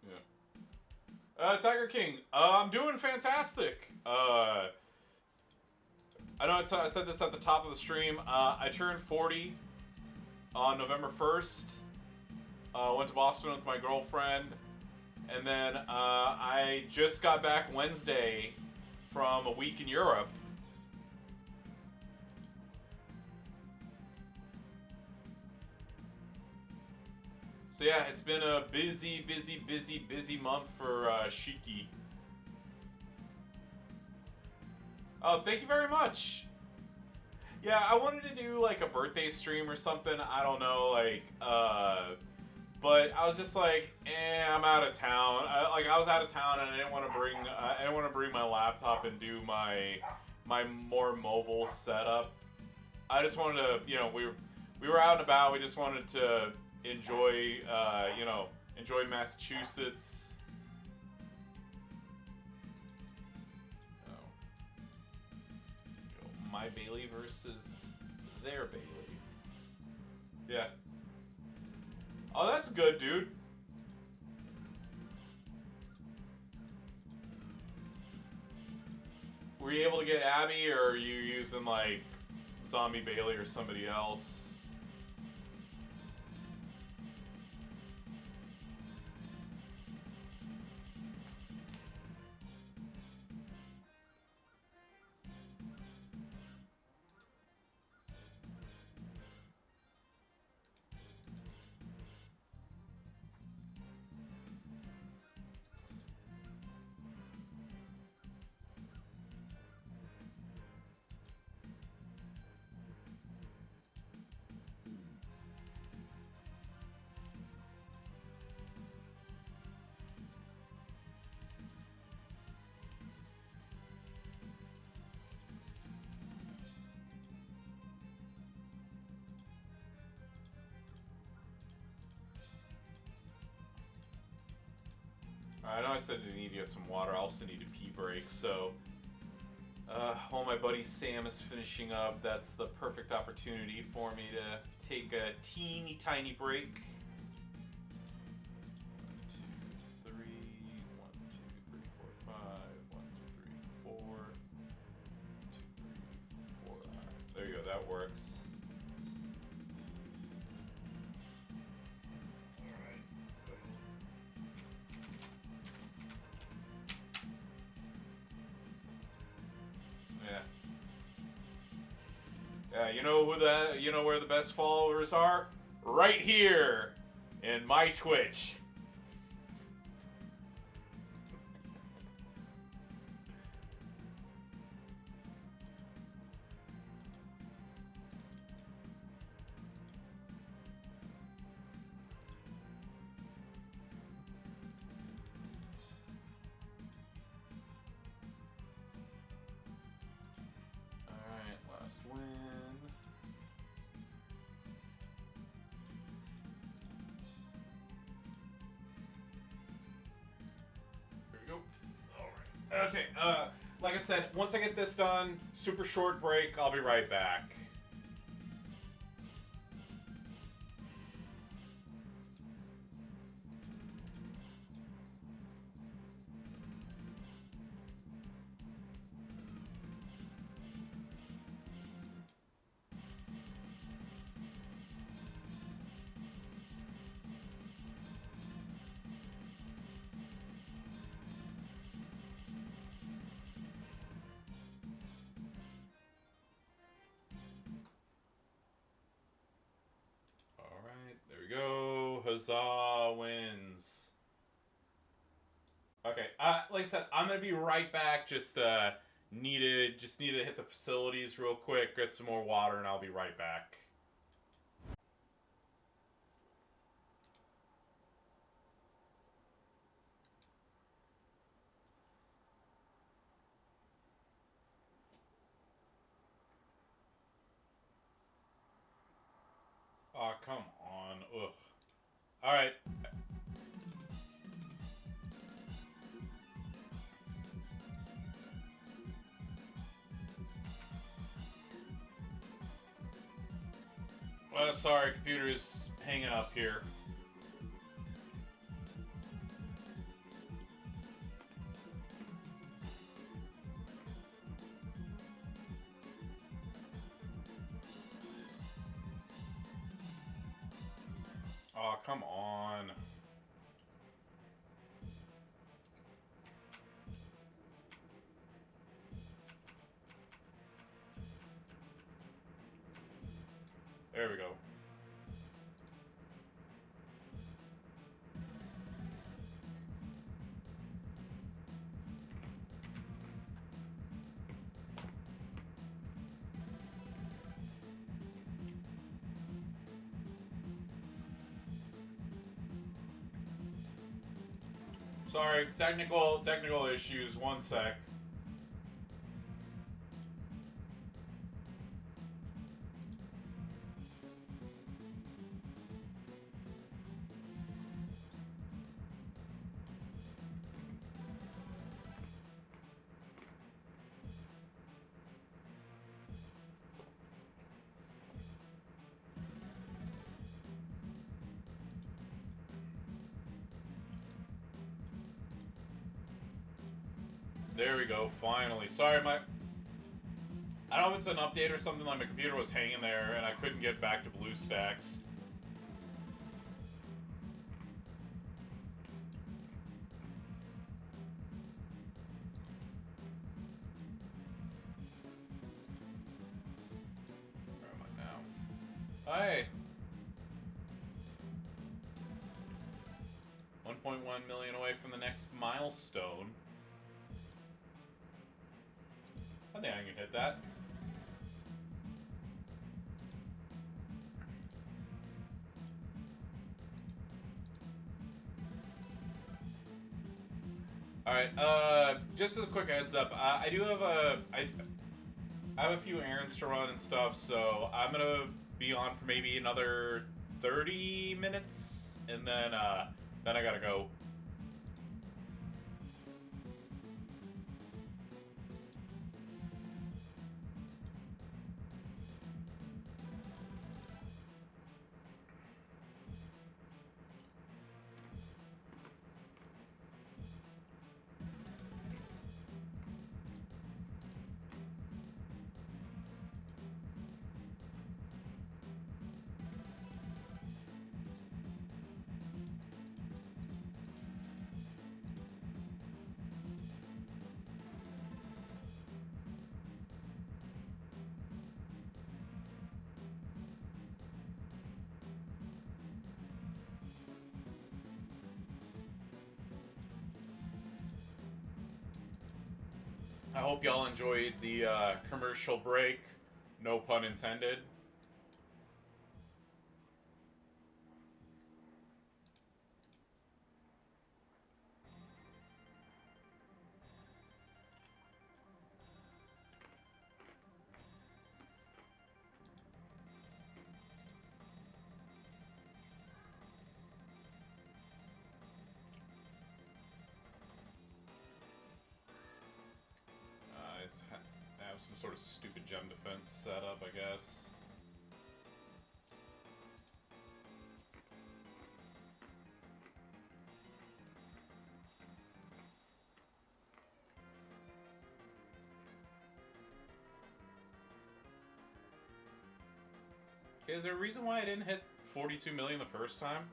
Speaker 1: Yeah. Tiger King. I'm doing fantastic. I know I said this at the top of the stream. I turned 40 on November 1st. Went to Boston with my girlfriend. And then I just got back Wednesday from a week in Europe. So yeah, it's been a busy month for Shiki. Oh, thank you very much. Yeah, I wanted to do like a birthday stream or something. I don't know, but I was just like, I'm out of town. I was out of town, and I didn't want to bring my laptop and do my more mobile setup. I just wanted to, we were out and about. We just wanted to enjoy Massachusetts. my Bailey versus their Bailey. Yeah. Oh, that's good, dude. Were you able to get Abby, or are you using, like, Zombie Bailey or somebody else? I know I said I need to get some water. I also need a pee break. So, while my buddy Sam is finishing up, that's the perfect opportunity for me to take a teeny tiny break. 1, 2, 3, 1, 2, 3, 4, 5. 1, 2, 3, 4. 1, 2, 3, 4. Right, there you go. That works. Yeah, you know where the best followers are? Right here in my Twitch. Alright, last win. There we go. Alright. Okay, like I said, once I get this done, super short break, I'll be right back. Alright, there we go. Huzzah wins. Okay, like I said, I'm gonna be right back. Just need to hit the facilities real quick, get some more water, and I'll be right back. Oh, come on. Ugh. Alright. Well, sorry, computer's hanging up here. Oh, come on. There we go. Sorry, technical issues. One sec. There we go, finally. Sorry, I don't know if it's an update or something, like my computer was hanging there and I couldn't get back to BlueStacks. Where am I now? Hi! 1.1 million away from the next milestone. I think I can hit that. Alright, just as a quick heads up, I do have I have a few errands to run and stuff, so I'm gonna be on for maybe another 30 minutes, and then I gotta go. I hope y'all enjoyed the commercial break. No pun intended. Have some sort of stupid gem defense setup, I guess. Okay, is there a reason why I didn't hit 42 million the first time?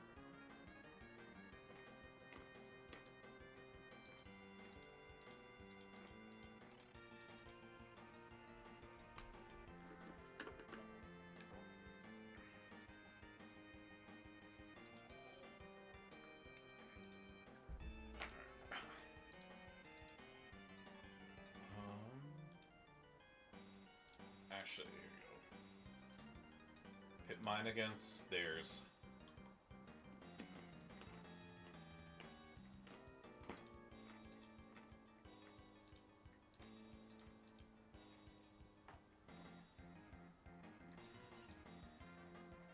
Speaker 1: Actually, here we go. Pit mine against theirs.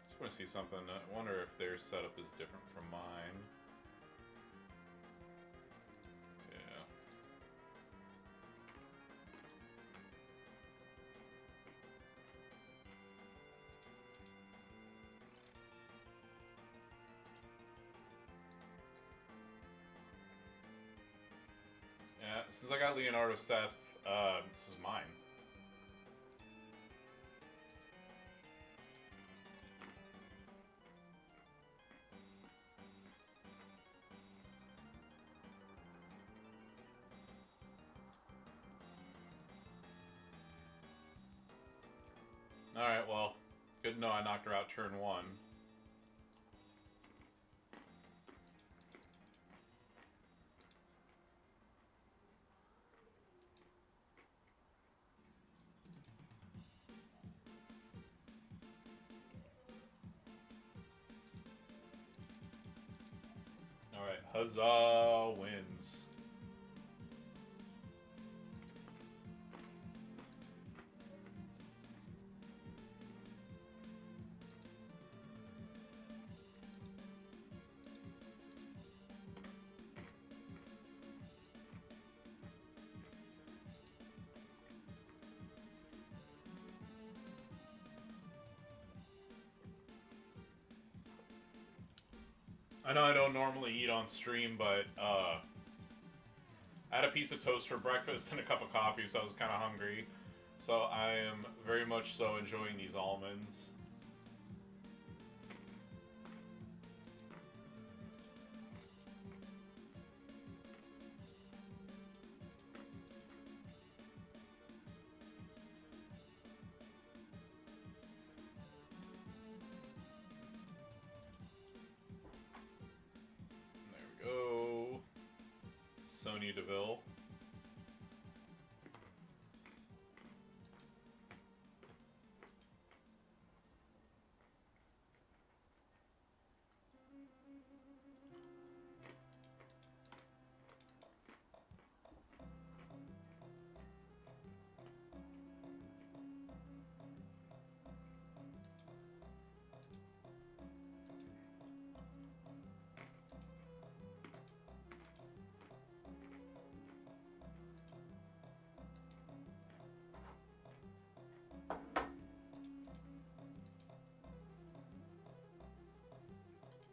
Speaker 1: Just want to see something. I wonder if their setup is different from mine. Yeah, since I got Leonardo Seth, this is mine. Alright, well, good to know I knocked her out turn one. Alright, huzzah wins. I know I don't normally eat on stream, but I had a piece of toast for breakfast and a cup of coffee, so I was kind of hungry. So I am very much so enjoying these almonds. There we go. Sonya Deville.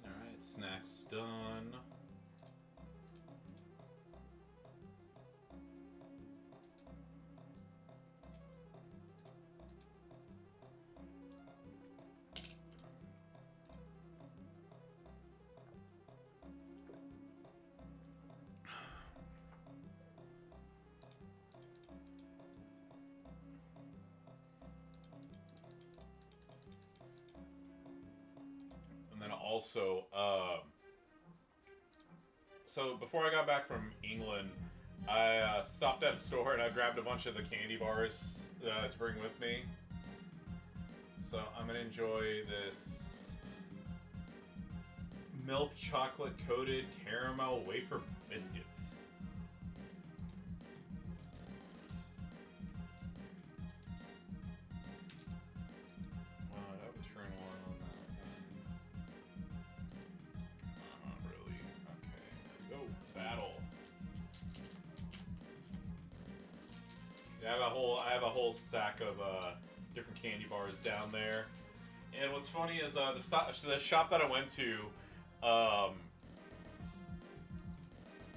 Speaker 1: Alright, snacks done. And then also, so before I got back from England, I stopped at a store and I grabbed a bunch of the candy bars to bring with me. So I'm gonna enjoy this milk chocolate coated caramel wafer biscuit. Well, I would turn one on that. Not really. Okay. Go battle. Yeah, I have a whole sack of different candy bars down there. And what's funny is the shop that I went to,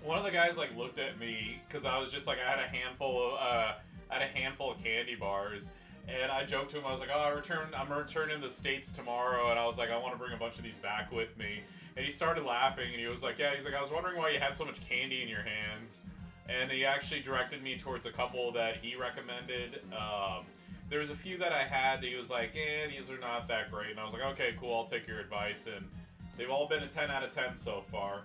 Speaker 1: one of the guys like looked at me because I was just like I had a handful of candy bars, and I joked to him, I was like, "Oh, I'm returning to the States tomorrow," and I was like, "I want to bring a bunch of these back with me." And he started laughing, and he was like, "Yeah," he's like, "I was wondering why you had so much candy in your hands." And he actually directed me towards a couple that he recommended. There was a few that I had that he was like, these are not that great. And I was like, okay, cool, I'll take your advice. And they've all been a 10 out of 10 so far.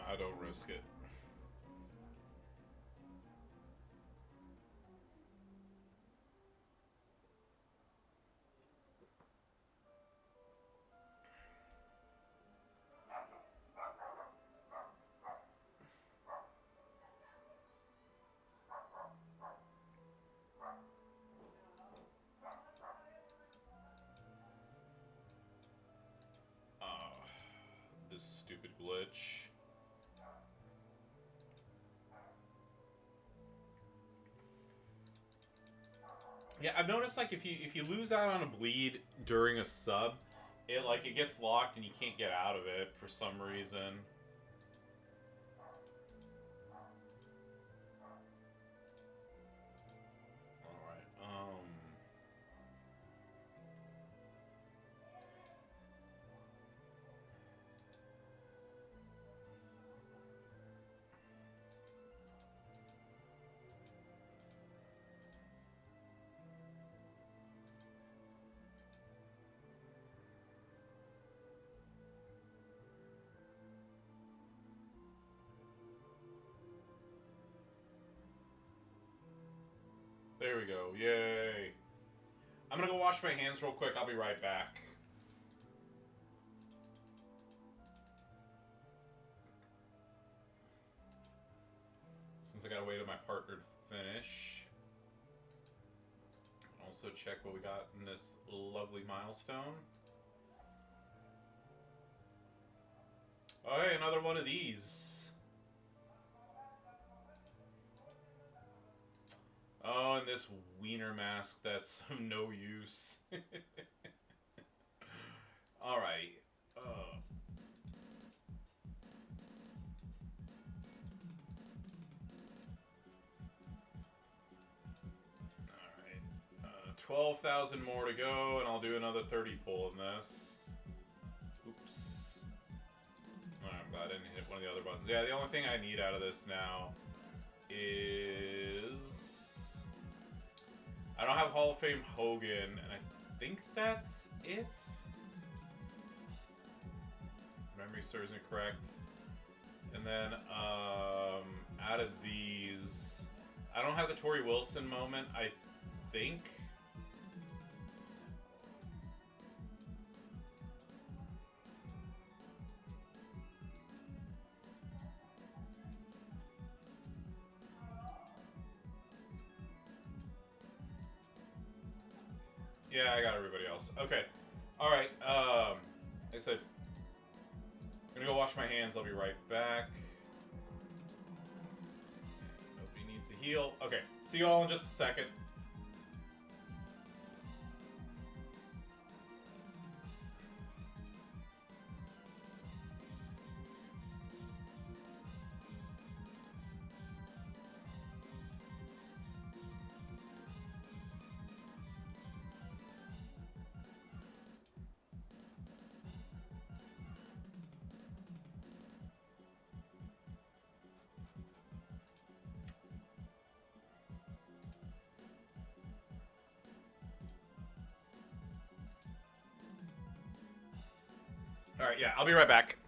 Speaker 1: I don't risk it. glitch. Yeah, I've noticed like if you lose out on a bleed during a sub, it gets locked and you can't get out of it for some reason. All right. There we go. Yay. I'm gonna go wash my hands real quick. I'll be right back. Since I gotta wait on my partner to finish. Also check what we got in this lovely milestone. Oh, hey, another one of these. Oh, and this wiener mask that's of no use. Alright. Alright. 12,000 more to go, and I'll do another 30 pull in this. Oops. Alright, I'm glad I didn't hit one of the other buttons. Yeah, the only thing I need out of this now is... I don't have Hall of Fame Hogan, and I think that's it. Memory serves me correct. And then, out of these, I don't have the Tori Wilson moment, I think. Yeah, I got everybody else. Okay. Alright, like I said, I'm gonna go wash my hands. I'll be right back. Nobody needs to heal. Okay, see you all in just a second. Alright, yeah, I'll be right back.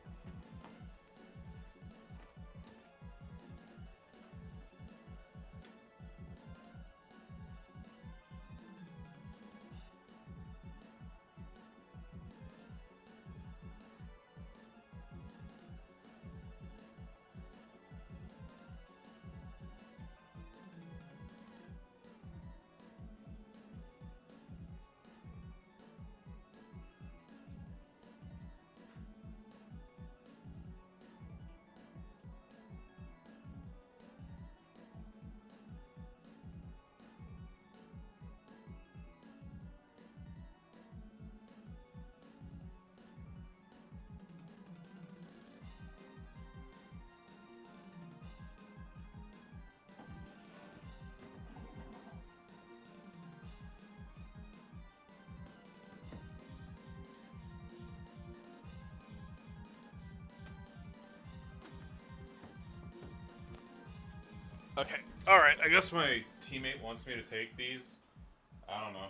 Speaker 1: Okay, alright, I guess my teammate wants me to take these. I don't know.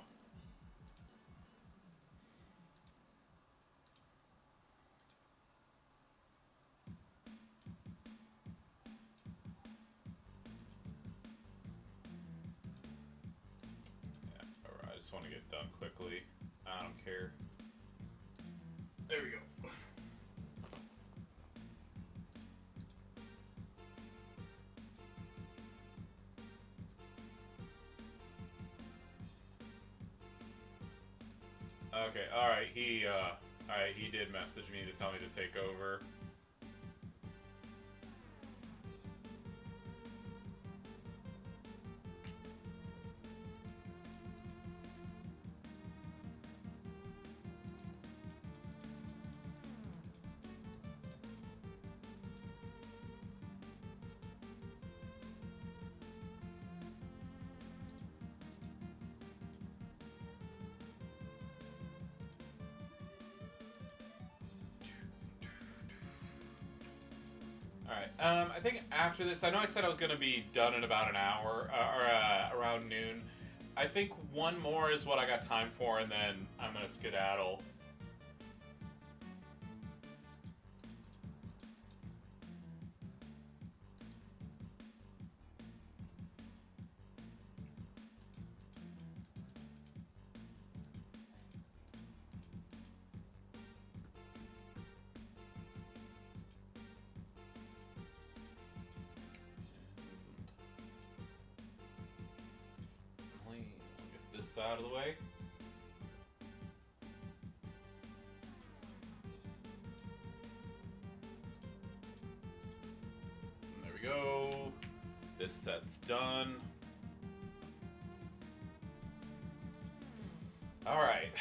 Speaker 1: Yeah, alright, I just want to get done quickly. I don't care. There we go. Okay, alright, he did message me to tell me to take over. All right. I think after this, I know I said I was gonna be done in about an hour or around noon. I think one more is what I got time for, and then I'm gonna skedaddle. Get this out of the way. And there we go. This set's done. Alright.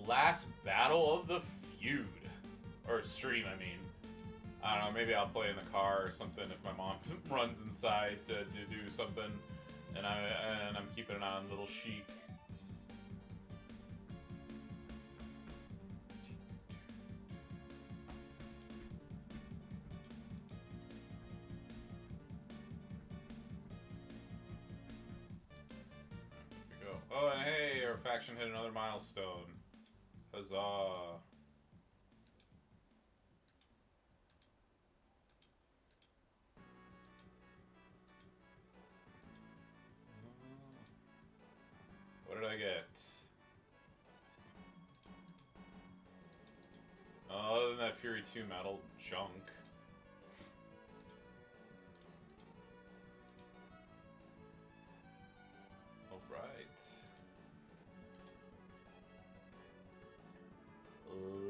Speaker 1: Last battle of the feud. Or stream, I mean. I don't know, maybe I'll play in the car or something if my mom runs inside to do something. And I'm keeping an eye on Little Sheik. There we go. Oh, and hey, our faction hit another milestone. Huzzah. What did I get? Other than that Fury 2 metal junk. Alright.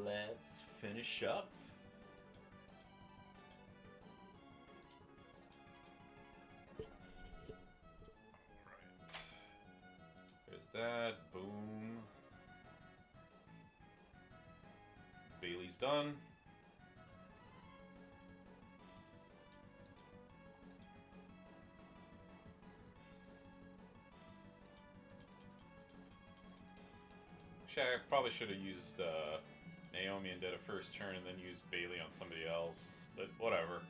Speaker 1: Let's finish up. That, boom. Bailey's done. Actually, I probably should have used Naomi and did a first turn and then used Bailey on somebody else, but whatever.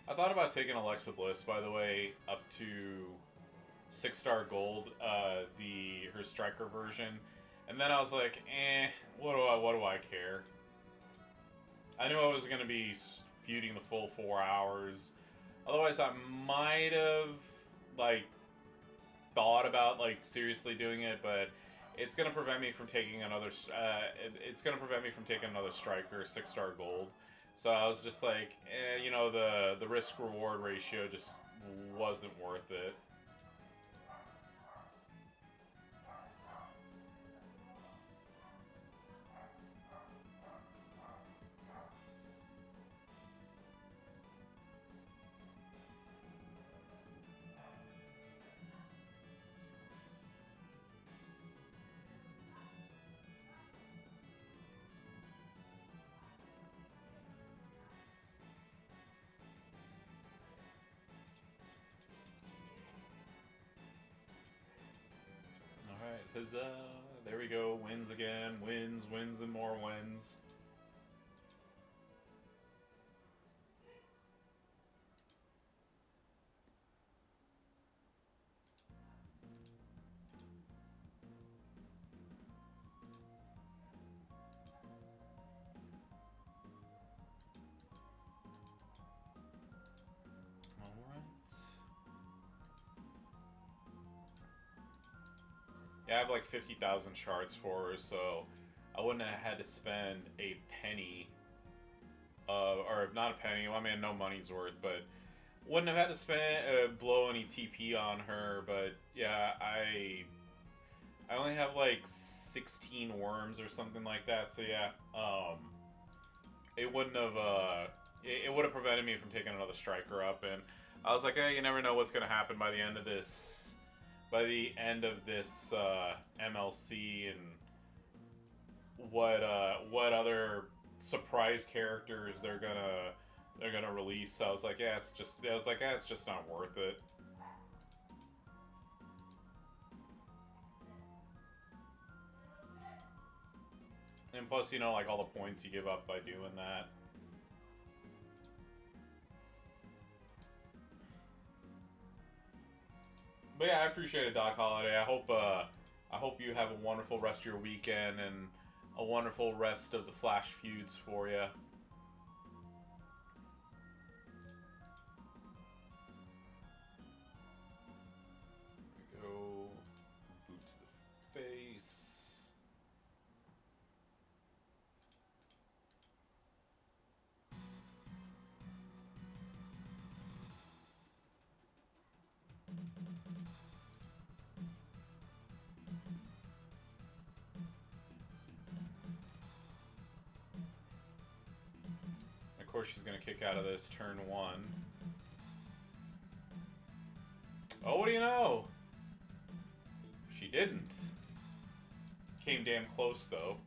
Speaker 1: I thought about taking Alexa Bliss, by the way, up to 6-star gold, her striker version, and then I was like, what do I care? I knew I was gonna be feuding the full 4 hours. Otherwise, I might have thought about seriously doing it, but it's gonna prevent me from taking another. It's gonna prevent me from taking another striker 6-star gold. So I was just like, the risk reward ratio just wasn't worth it. Huzzah! There we go. Wins again. Wins, and more wins. Yeah, I have like 50,000 shards for her, so I wouldn't have had to spend a penny, or not a penny. Well, I mean, no money's worth, but wouldn't have had to spend blow any TP on her. But yeah, I only have like 16 worms or something like that. So yeah, it wouldn't have it would have prevented me from taking another striker up, and I was like, hey, you never know what's gonna happen by the end of this. By the end of this MLC, and what other surprise characters they're gonna release. So I was like, it's just not worth it. And plus, you know, like all the points you give up by doing that. But yeah, I appreciate it, Doc Holiday. I hope you have a wonderful rest of your weekend and a wonderful rest of the Flash feuds for you. Go boot to the face. Of course, she's going to kick out of this turn 1. Oh, what do you know? She didn't. Came damn close, though.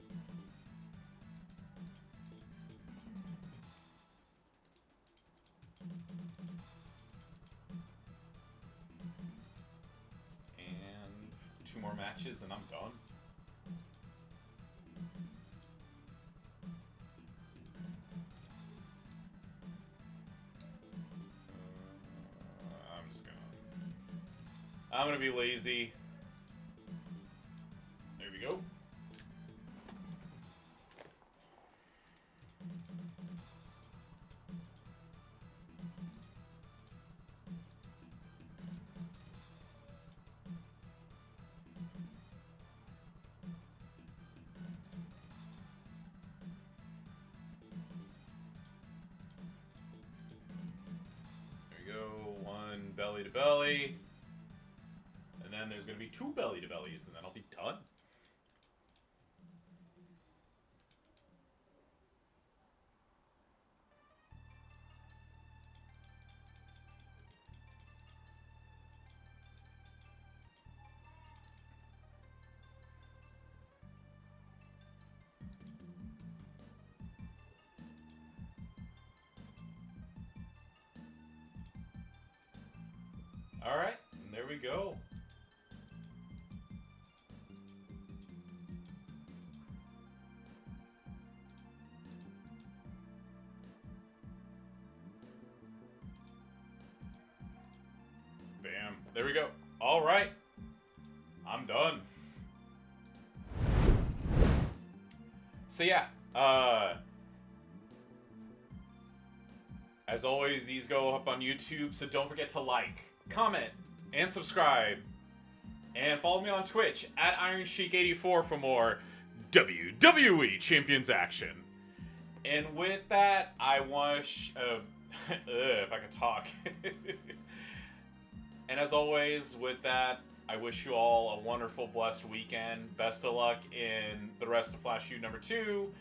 Speaker 1: And 2 more matches, and I'm done. I'm gonna be lazy. There we go. There we go. 1 belly to belly. And then there's going to be 2 belly to bellies, and then I'll be done. All right, and there we go. Bam. There we go. All right. I'm done. So yeah, as always, these go up on YouTube, so don't forget to like, comment, and subscribe. And follow me on Twitch at IronSheik84 for more WWE Champions action. And with that, I wish... if I could talk. And as always, with that, I wish you all a wonderful, blessed weekend. Best of luck in the rest of Flash Feud number 2,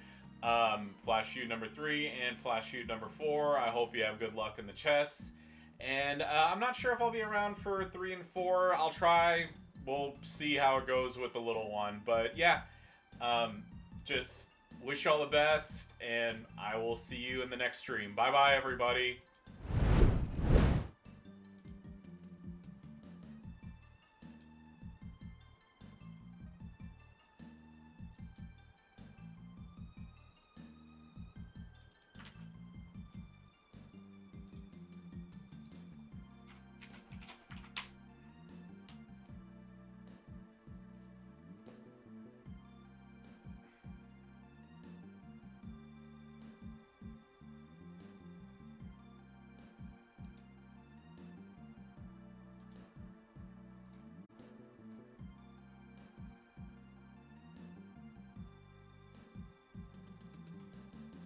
Speaker 1: Flash Feud number 3, and Flash Feud number 4. I hope you have good luck in the chess. And I'm not sure if I'll be around for 3 and 4. I'll try. We'll see how it goes with the little one. But yeah, just wish you all the best, and I will see you in the next stream. Bye-bye, everybody.